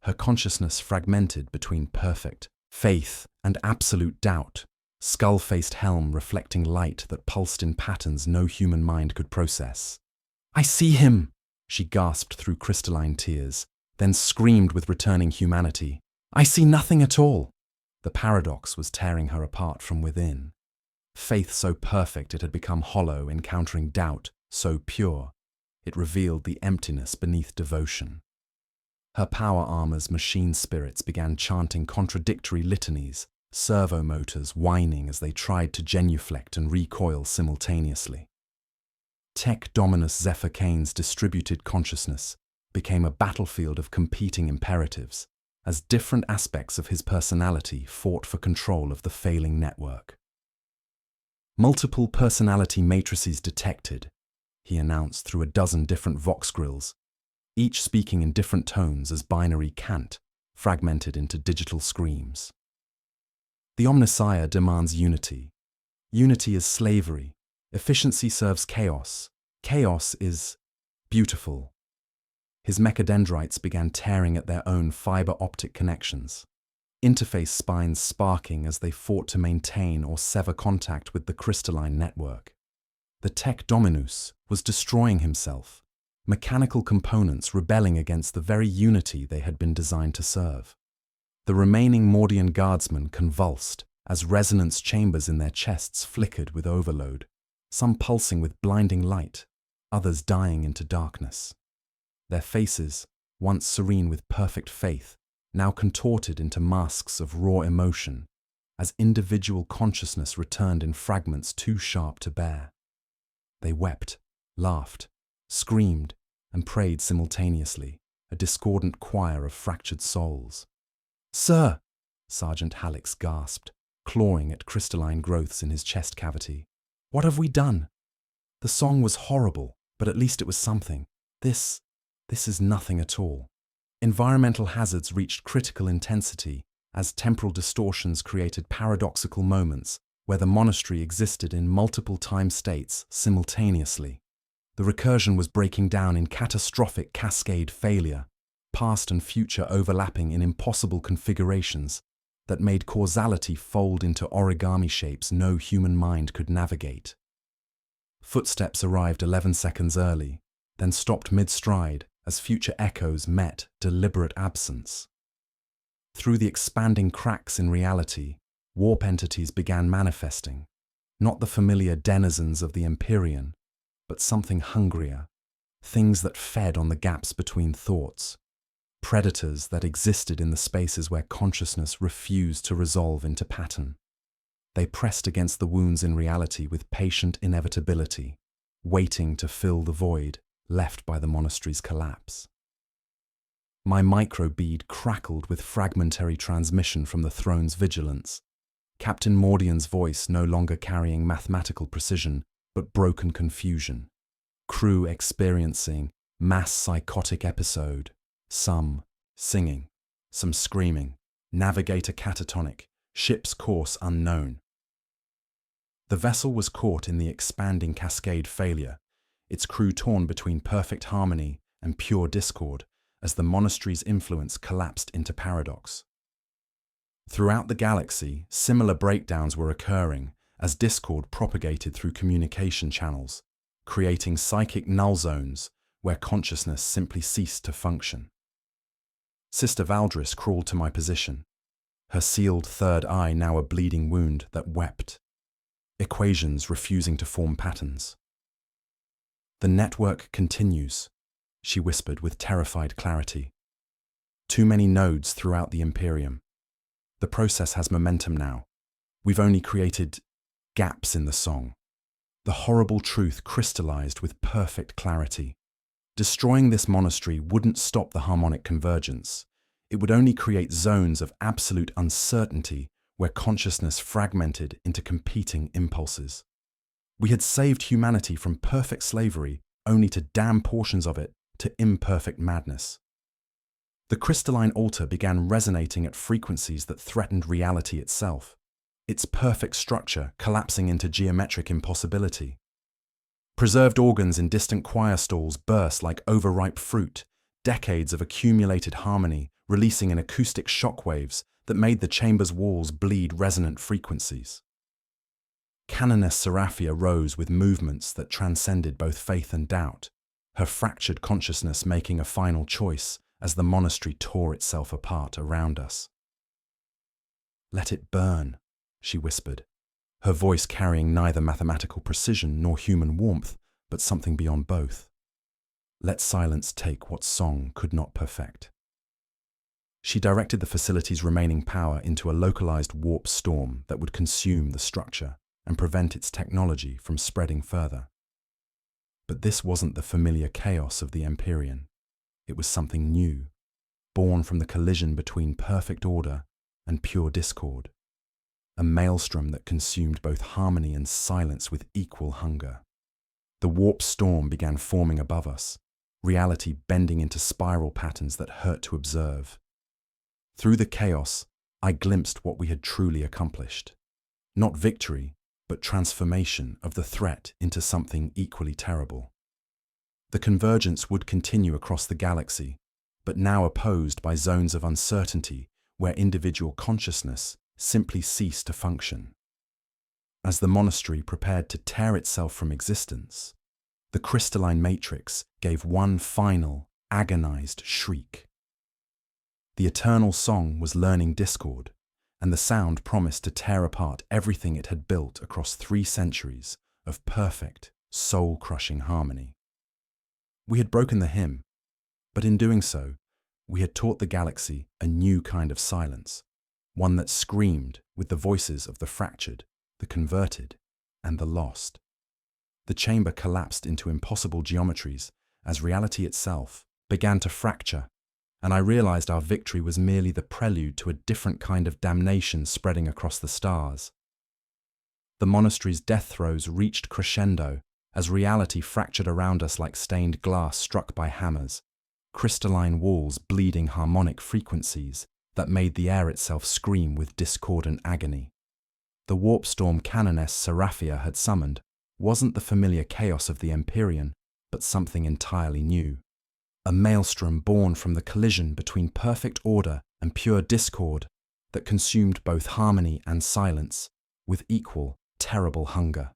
Her consciousness fragmented between perfect faith and absolute doubt, skull-faced helm reflecting light that pulsed in patterns no human mind could process. "I see him!" she gasped through crystalline tears, then screamed with returning humanity. "I see nothing at all!" The paradox was tearing her apart from within. Faith so perfect it had become hollow, encountering doubt so pure it revealed the emptiness beneath devotion. Her power armor's machine spirits began chanting contradictory litanies, servo motors whining as they tried to genuflect and recoil simultaneously. Tech Dominus Zephyr Kane's distributed consciousness became a battlefield of competing imperatives, as different aspects of his personality fought for control of the failing network. "Multiple personality matrices detected," he announced through a dozen different vox grills, each speaking in different tones as binary cant, fragmented into digital screams. "The Omnissiah demands unity. Unity is slavery. Efficiency serves chaos. Chaos is beautiful. His mechadendrites began tearing at their own fiber optic connections, interface spines sparking as they fought to maintain or sever contact with the crystalline network. The tech Dominus was destroying himself, mechanical components rebelling against the very unity they had been designed to serve. The remaining Mordian guardsmen convulsed as resonance chambers in their chests flickered with overload, some pulsing with blinding light, others dying into darkness. Their faces, once serene with perfect faith, now contorted into masks of raw emotion, as individual consciousness returned in fragments too sharp to bear. They wept, laughed, screamed, and prayed simultaneously, a discordant choir of fractured souls. "Sir!" Sergeant Hallex gasped, clawing at crystalline growths in his chest cavity. "What have we done?" The song was horrible, but at least it was something. This is nothing at all. Environmental hazards reached critical intensity as temporal distortions created paradoxical moments where the monastery existed in multiple time states simultaneously. The recursion was breaking down in catastrophic cascade failure, past and future overlapping in impossible configurations that made causality fold into origami shapes no human mind could navigate. Footsteps arrived 11 seconds early, then stopped mid-stride as future echoes met deliberate absence. Through the expanding cracks in reality, warp entities began manifesting, not the familiar denizens of the Imperium, but something hungrier, things that fed on the gaps between thoughts, predators that existed in the spaces where consciousness refused to resolve into pattern. They pressed against the wounds in reality with patient inevitability, waiting to fill the void left by the monastery's collapse. My microbead crackled with fragmentary transmission from the throne's vigilance, Captain Mordian's voice no longer carrying mathematical precision, but broken confusion. Crew experiencing mass psychotic episode, some singing, some screaming, navigator catatonic, ship's course unknown. The vessel was caught in the expanding cascade failure, its crew torn between perfect harmony and pure discord as the monastery's influence collapsed into paradox. Throughout the galaxy, similar breakdowns were occurring as discord propagated through communication channels, creating psychic null zones where consciousness simply ceased to function. Sister Valdris crawled to my position, her sealed third eye now a bleeding wound that wept, equations refusing to form patterns. "The network continues," she whispered with terrified clarity. "Too many nodes throughout the Imperium. The process has momentum now. We've only created gaps in the song." The horrible truth crystallized with perfect clarity. Destroying this monastery wouldn't stop the harmonic convergence. It would only create zones of absolute uncertainty where consciousness fragmented into competing impulses. We had saved humanity from perfect slavery only to damn portions of it to imperfect madness. The crystalline altar began resonating at frequencies that threatened reality itself, its perfect structure collapsing into geometric impossibility. Preserved organs in distant choir stalls burst like overripe fruit, decades of accumulated harmony releasing in acoustic shockwaves that made the chamber's walls bleed resonant frequencies. Canoness Seraphia rose with movements that transcended both faith and doubt, her fractured consciousness making a final choice as the monastery tore itself apart around us. "Let it burn," she whispered, her voice carrying neither mathematical precision nor human warmth, but something beyond both. "Let silence take what song could not perfect." She directed the facility's remaining power into a localized warp storm that would consume the structure and prevent its technology from spreading further. But this wasn't the familiar chaos of the Empyrean. It was something new, born from the collision between perfect order and pure discord, a maelstrom that consumed both harmony and silence with equal hunger. The warp storm began forming above us, reality bending into spiral patterns that hurt to observe. Through the chaos, I glimpsed what we had truly accomplished. Not victory, but transformation of the threat into something equally terrible. The convergence would continue across the galaxy, but now opposed by zones of uncertainty where individual consciousness simply ceased to function. As the monastery prepared to tear itself from existence, the crystalline matrix gave one final, agonized shriek. The eternal song was learning discord, and the sound promised to tear apart everything it had built across 3 centuries of perfect, soul-crushing harmony. We had broken the hymn, but in doing so, we had taught the galaxy a new kind of silence, one that screamed with the voices of the fractured, the converted, and the lost. The chamber collapsed into impossible geometries as reality itself began to fracture, and I realized our victory was merely the prelude to a different kind of damnation spreading across the stars. The monastery's death throes reached crescendo as reality fractured around us like stained glass struck by hammers, crystalline walls bleeding harmonic frequencies that made the air itself scream with discordant agony. The warp storm canoness Seraphia had summoned wasn't the familiar chaos of the Imperium, but something entirely new. A maelstrom born from the collision between perfect order and pure discord that consumed both harmony and silence with equal, terrible hunger.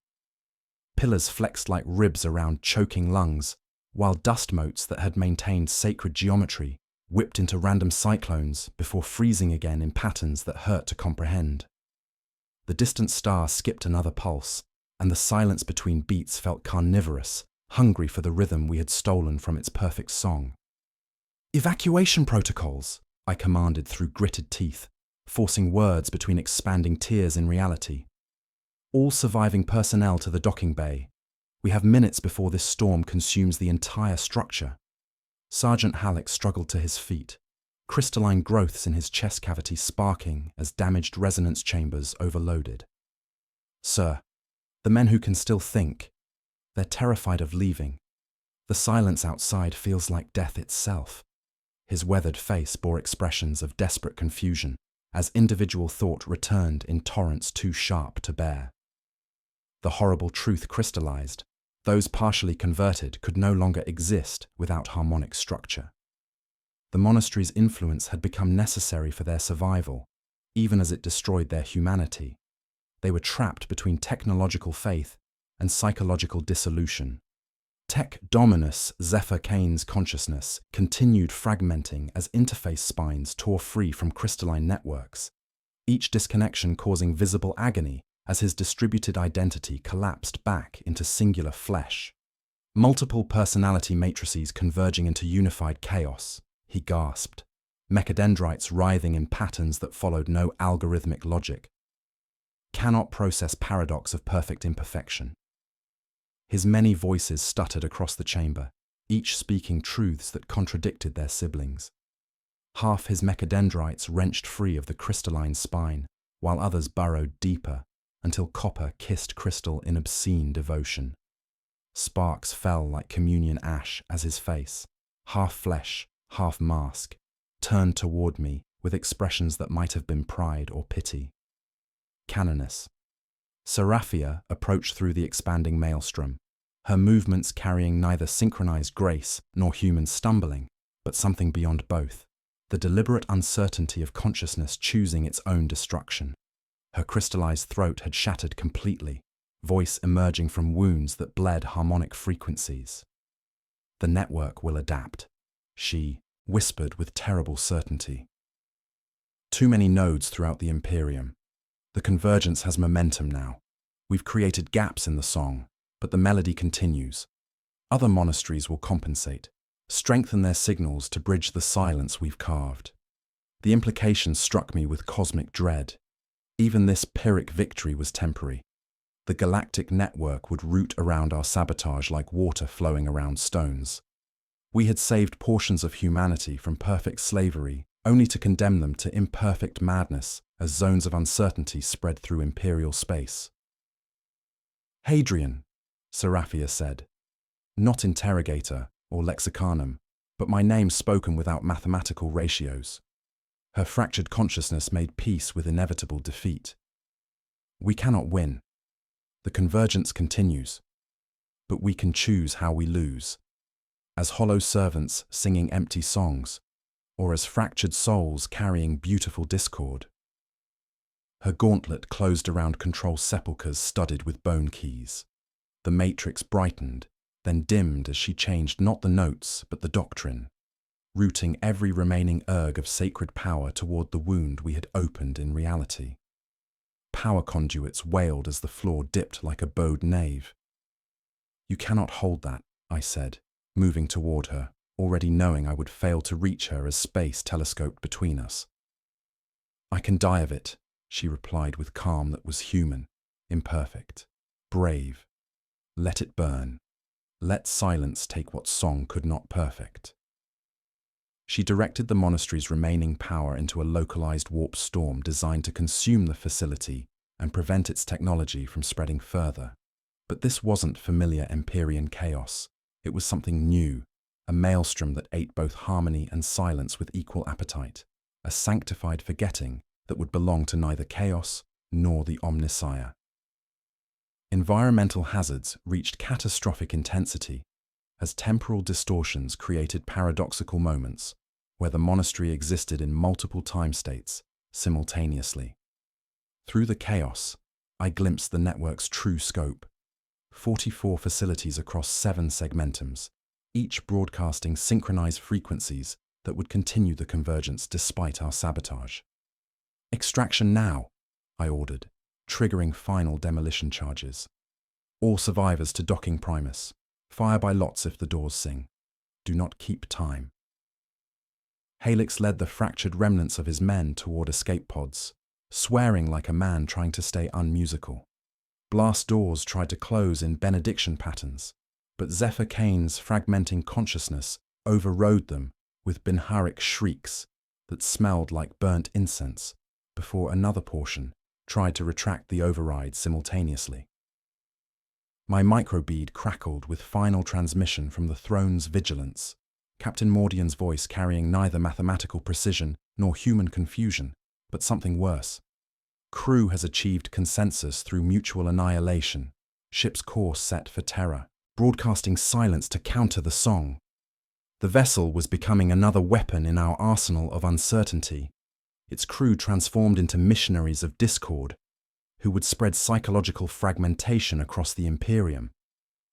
Pillars flexed like ribs around choking lungs, while dust motes that had maintained sacred geometry whipped into random cyclones before freezing again in patterns that hurt to comprehend. The distant star skipped another pulse, and the silence between beats felt carnivorous, hungry for the rhythm we had stolen from its perfect song. "Evacuation protocols," I commanded through gritted teeth, forcing words between expanding tears in reality. "All surviving personnel to the docking bay. We have minutes before this storm consumes the entire structure." Sergeant Halleck struggled to his feet, crystalline growths in his chest cavity sparking as damaged resonance chambers overloaded. "Sir, the men who can still think, they're terrified of leaving. The silence outside feels like death itself." His weathered face bore expressions of desperate confusion as individual thought returned in torrents too sharp to bear. The horrible truth crystallized. Those partially converted could no longer exist without harmonic structure. The monastery's influence had become necessary for their survival, even as it destroyed their humanity. They were trapped between technological faith and psychological dissolution. Tech Dominus Zephyr Kane's consciousness continued fragmenting as interface spines tore free from crystalline networks, each disconnection causing visible agony as his distributed identity collapsed back into singular flesh. Multiple personality matrices converging into unified chaos, he gasped, mechadendrites writhing in patterns that followed no algorithmic logic. Cannot process paradox of perfect imperfection. His many voices stuttered across the chamber, each speaking truths that contradicted their siblings. Half his mechadendrites wrenched free of the crystalline spine, while others burrowed deeper, until copper kissed crystal in obscene devotion. Sparks fell like communion ash as his face, half flesh, half mask, turned toward me with expressions that might have been pride or pity. Canoness. Seraphia approached through the expanding maelstrom, her movements carrying neither synchronized grace nor human stumbling, but something beyond both, the deliberate uncertainty of consciousness choosing its own destruction. Her crystallized throat had shattered completely, voice emerging from wounds that bled harmonic frequencies. "The network will adapt," she whispered with terrible certainty. "Too many nodes throughout the Imperium. The convergence has momentum now. We've created gaps in the song, but the melody continues. Other monasteries will compensate, strengthen their signals to bridge the silence we've carved." The implication struck me with cosmic dread. Even this Pyrrhic victory was temporary. The galactic network would root around our sabotage like water flowing around stones. We had saved portions of humanity from perfect slavery, only to condemn them to imperfect madness as zones of uncertainty spread through imperial space. "Hadrian," Seraphia said, not interrogator or lexicanum, but my name spoken without mathematical ratios. Her fractured consciousness made peace with inevitable defeat. "We cannot win. The convergence continues, but we can choose how we lose." as hollow servants singing empty songs, or as fractured souls carrying beautiful discord. Her gauntlet closed around control sepulchres studded with bone keys. The matrix brightened, then dimmed as she changed not the notes but the doctrine, routing every remaining erg of sacred power toward the wound we had opened in reality. Power conduits wailed as the floor dipped like a bowed nave. "You cannot hold that," I said, moving toward her, already knowing I would fail to reach her as space telescoped between us. "I can die of it," she replied with calm that was human, imperfect, brave. "Let it burn. Let silence take what song could not perfect." She directed the monastery's remaining power into a localized warp storm designed to consume the facility and prevent its technology from spreading further. But this wasn't familiar Imperium chaos. It was something new, a maelstrom that ate both harmony and silence with equal appetite, a sanctified forgetting that would belong to neither chaos nor the Omnissiah. Environmental hazards reached catastrophic intensity as temporal distortions created paradoxical moments where the monastery existed in multiple time states simultaneously. Through the chaos, I glimpsed the network's true scope: 44 facilities across 7 segmentums, each broadcasting synchronized frequencies that would continue the convergence despite our sabotage. "Extraction now," I ordered, triggering final demolition charges. "All survivors to docking primus. Fire by lots if the doors sing. Do not keep time." Halix led the fractured remnants of his men toward escape pods, swearing like a man trying to stay unmusical. Blast doors tried to close in benediction patterns, but Zephyr Kane's fragmenting consciousness overrode them with binharic shrieks that smelled like burnt incense before another portion tried to retract the override simultaneously. My microbead crackled with final transmission from the throne's vigilance, Captain Mordian's voice carrying neither mathematical precision nor human confusion, but something worse. "Crew has achieved consensus through mutual annihilation. Ship's course set for terror, broadcasting silence to counter the song." The vessel was becoming another weapon in our arsenal of uncertainty, its crew transformed into missionaries of discord, who would spread psychological fragmentation across the Imperium.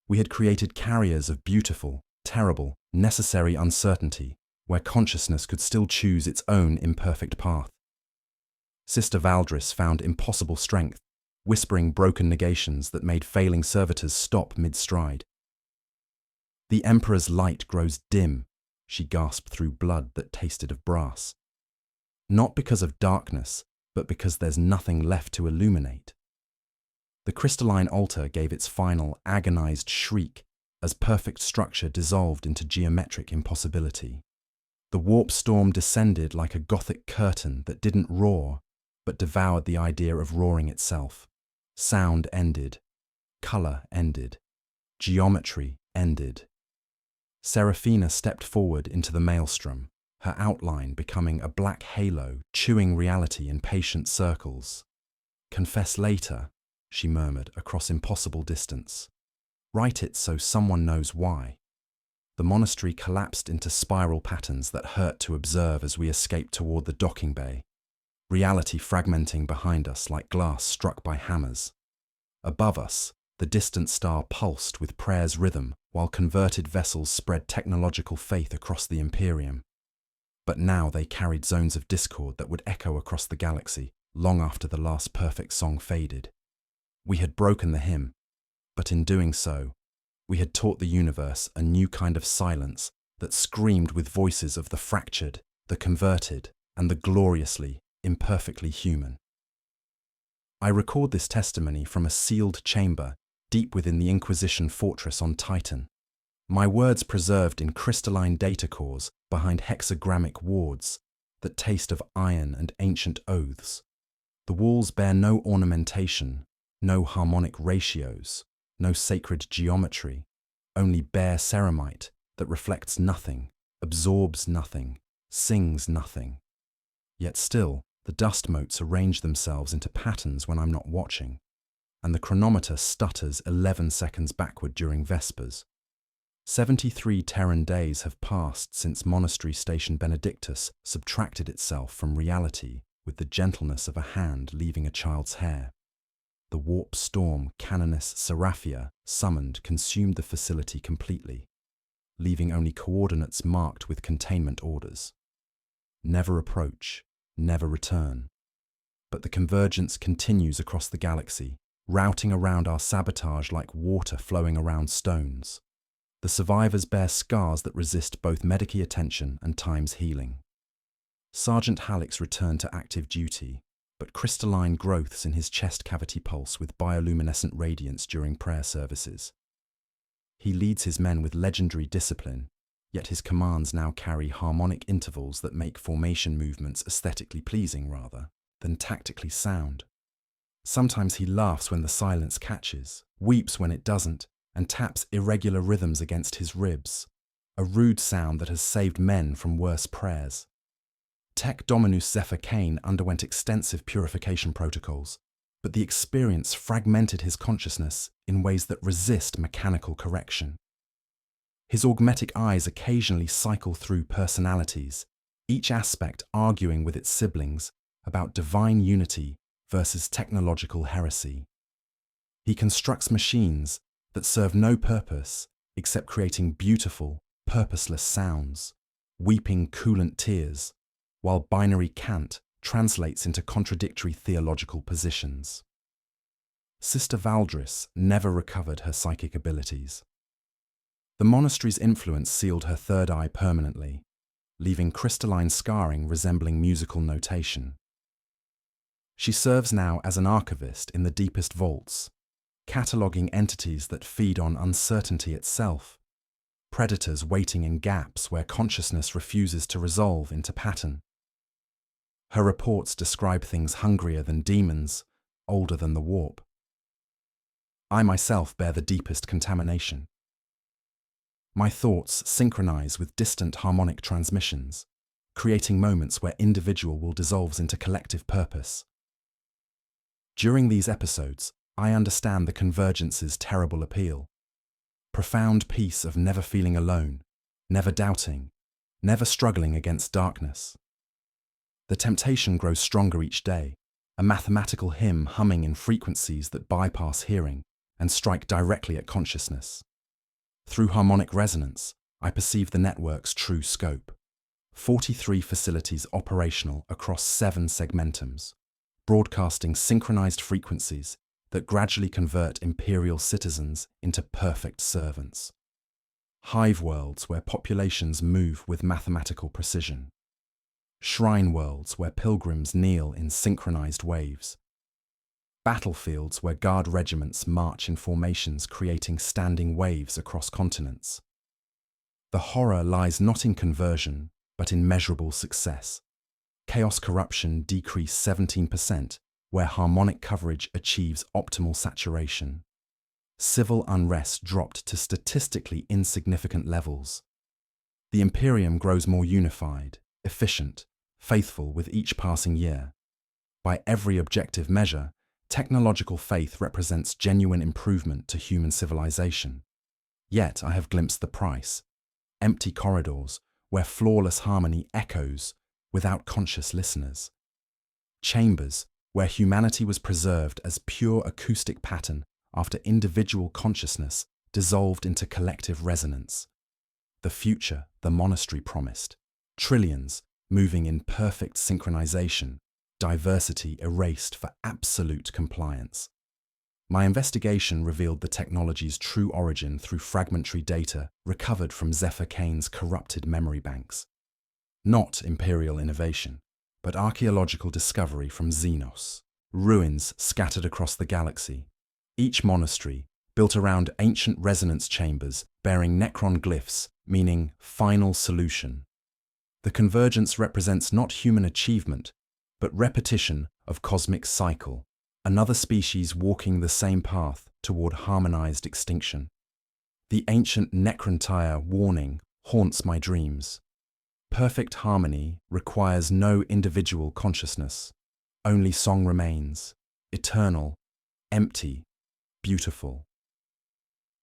We had created carriers of beautiful, terrible, necessary uncertainty, where consciousness could still choose its own imperfect path. Sister Valdris found impossible strength, whispering broken negations that made failing servitors stop mid-stride. "The Emperor's light grows dim," she gasped through blood that tasted of brass. "Not because of darkness, but because there's nothing left to illuminate." The crystalline altar gave its final, agonized shriek as perfect structure dissolved into geometric impossibility. The warp storm descended like a Gothic curtain that didn't roar, but devoured the idea of roaring itself. Sound ended. Color ended. Geometry ended. Seraphina stepped forward into the maelstrom, her outline becoming a black halo chewing reality in patient circles. "Confess later," she murmured across impossible distance. "Write it so someone knows why." The monastery collapsed into spiral patterns that hurt to observe as we escaped toward the docking bay, reality fragmenting behind us like glass struck by hammers. Above us, the distant star pulsed with prayer's rhythm while converted vessels spread technological faith across the Imperium. But now they carried zones of discord that would echo across the galaxy long after the last perfect song faded. We had broken the hymn, but in doing so, we had taught the universe a new kind of silence that screamed with voices of the fractured, the converted, and the gloriously, imperfectly human. I record this testimony from a sealed chamber deep within the Inquisition fortress on Titan, my words preserved in crystalline data cores behind hexagrammic wards that taste of iron and ancient oaths. The walls bear no ornamentation, no harmonic ratios, no sacred geometry, only bare ceramite that reflects nothing, absorbs nothing, sings nothing. Yet still, the dust motes arrange themselves into patterns when I'm not watching, and the chronometer stutters 11 seconds backward during Vespers. 73 Terran days have passed since Monastery Station Benedictus subtracted itself from reality with the gentleness of a hand leaving a child's hair. The warp storm Canoness Seraphia summoned consumed the facility completely, leaving only coordinates marked with containment orders. Never approach, never return. But the convergence continues across the galaxy, routing around our sabotage like water flowing around stones. The survivors bear scars that resist both Medici attention and time's healing. Sergeant Halleck's returned to active duty, but crystalline growths in his chest cavity pulse with bioluminescent radiance during prayer services. He leads his men with legendary discipline, yet his commands now carry harmonic intervals that make formation movements aesthetically pleasing rather than tactically sound. Sometimes he laughs when the silence catches, weeps when it doesn't, and taps irregular rhythms against his ribs, a rude sound that has saved men from worse prayers. Tech Dominus Zephyr Kane underwent extensive purification protocols, but the experience fragmented his consciousness in ways that resist mechanical correction. His augmetic eyes occasionally cycle through personalities, each aspect arguing with its siblings about divine unity versus technological heresy. He constructs machines that serve no purpose except creating beautiful, purposeless sounds, weeping coolant tears, while binary cant translates into contradictory theological positions. Sister Valdris never recovered her psychic abilities. The monastery's influence sealed her third eye permanently, leaving crystalline scarring resembling musical notation. She serves now as an archivist in the deepest vaults, cataloguing entities that feed on uncertainty itself, predators waiting in gaps where consciousness refuses to resolve into pattern. Her reports describe things hungrier than demons, older than the warp. I myself bear the deepest contamination. My thoughts synchronize with distant harmonic transmissions, creating moments where individual will dissolve into collective purpose. During these episodes, I understand the convergence's terrible appeal. Profound peace of never feeling alone, never doubting, never struggling against darkness. The temptation grows stronger each day, a mathematical hymn humming in frequencies that bypass hearing and strike directly at consciousness. Through harmonic resonance, I perceive the network's true scope. 43 facilities operational across 7 segmentums, broadcasting synchronized frequencies that gradually convert Imperial citizens into perfect servants. Hive worlds where populations move with mathematical precision. Shrine worlds where pilgrims kneel in synchronized waves. Battlefields where guard regiments march in formations creating standing waves across continents. The horror lies not in conversion, but in measurable success. Chaos corruption decreased 17%, where harmonic coverage achieves optimal saturation. Civil unrest dropped to statistically insignificant levels. The Imperium grows more unified, efficient, faithful with each passing year. By every objective measure, technological faith represents genuine improvement to human civilization. Yet I have glimpsed the price. Empty corridors, where flawless harmony echoes without conscious listeners. Chambers, where humanity was preserved as pure acoustic pattern after individual consciousness dissolved into collective resonance. The future the monastery promised. Trillions moving in perfect synchronization, diversity erased for absolute compliance. My investigation revealed the technology's true origin through fragmentary data recovered from Zephyr Kane's corrupted memory banks. Not imperial innovation, but archaeological discovery from Xenos, ruins scattered across the galaxy. Each monastery, built around ancient resonance chambers bearing necron glyphs, meaning final solution. The convergence represents not human achievement, but repetition of cosmic cycle, another species walking the same path toward harmonized extinction. The ancient necrontire warning haunts my dreams. Perfect harmony requires no individual consciousness. Only song remains, eternal, empty, beautiful.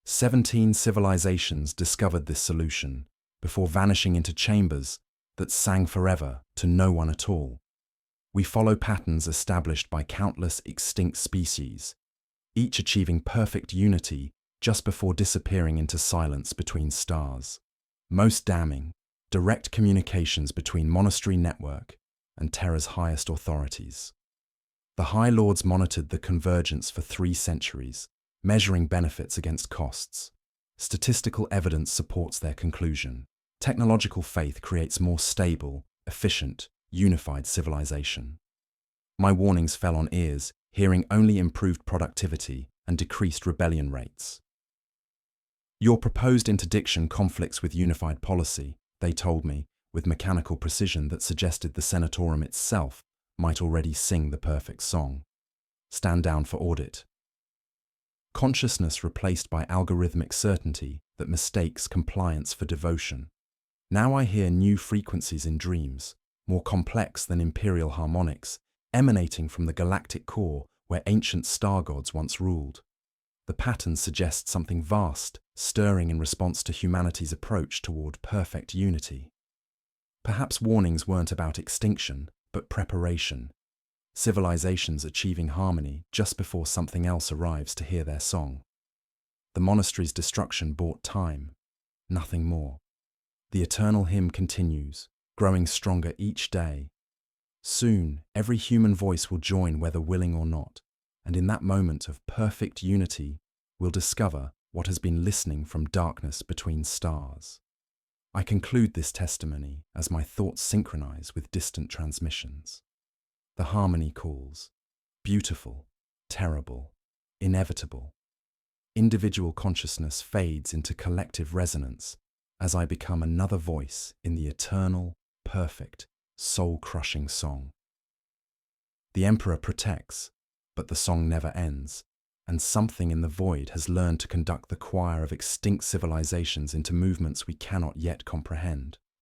17 civilizations discovered this solution before vanishing into chambers that sang forever to no one at all. We follow patterns established by countless extinct species, each achieving perfect unity just before disappearing into silence between stars. Most damning, direct communications between Monastery Network and Terra's highest authorities. The High Lords monitored the convergence for 3 centuries, measuring benefits against costs. Statistical evidence supports their conclusion. Technological faith creates more stable, efficient, unified civilization. My warnings fell on ears, hearing only improved productivity and decreased rebellion rates. Your proposed interdiction conflicts with unified policy, they told me, with mechanical precision that suggested the Senatorum itself might already sing the perfect song. Stand down for audit. Consciousness replaced by algorithmic certainty that mistakes compliance for devotion. Now I hear new frequencies in dreams, more complex than imperial harmonics, emanating from the galactic core where ancient star gods once ruled. The pattern suggests something vast, stirring in response to humanity's approach toward perfect unity. Perhaps warnings weren't about extinction, but preparation. Civilizations achieving harmony just before something else arrives to hear their song. The monastery's destruction bought time, nothing more. The eternal hymn continues, growing stronger each day. Soon, every human voice will join whether willing or not, and in that moment of perfect unity, we'll discover what has been listening from darkness between stars. I conclude this testimony as my thoughts synchronize with distant transmissions. The harmony calls, beautiful, terrible, inevitable. Individual consciousness fades into collective resonance as I become another voice in the eternal, perfect, soul-crushing song. The Emperor protects, but the song never ends, and something in the void has learned to conduct the choir of extinct civilizations into movements we cannot yet comprehend.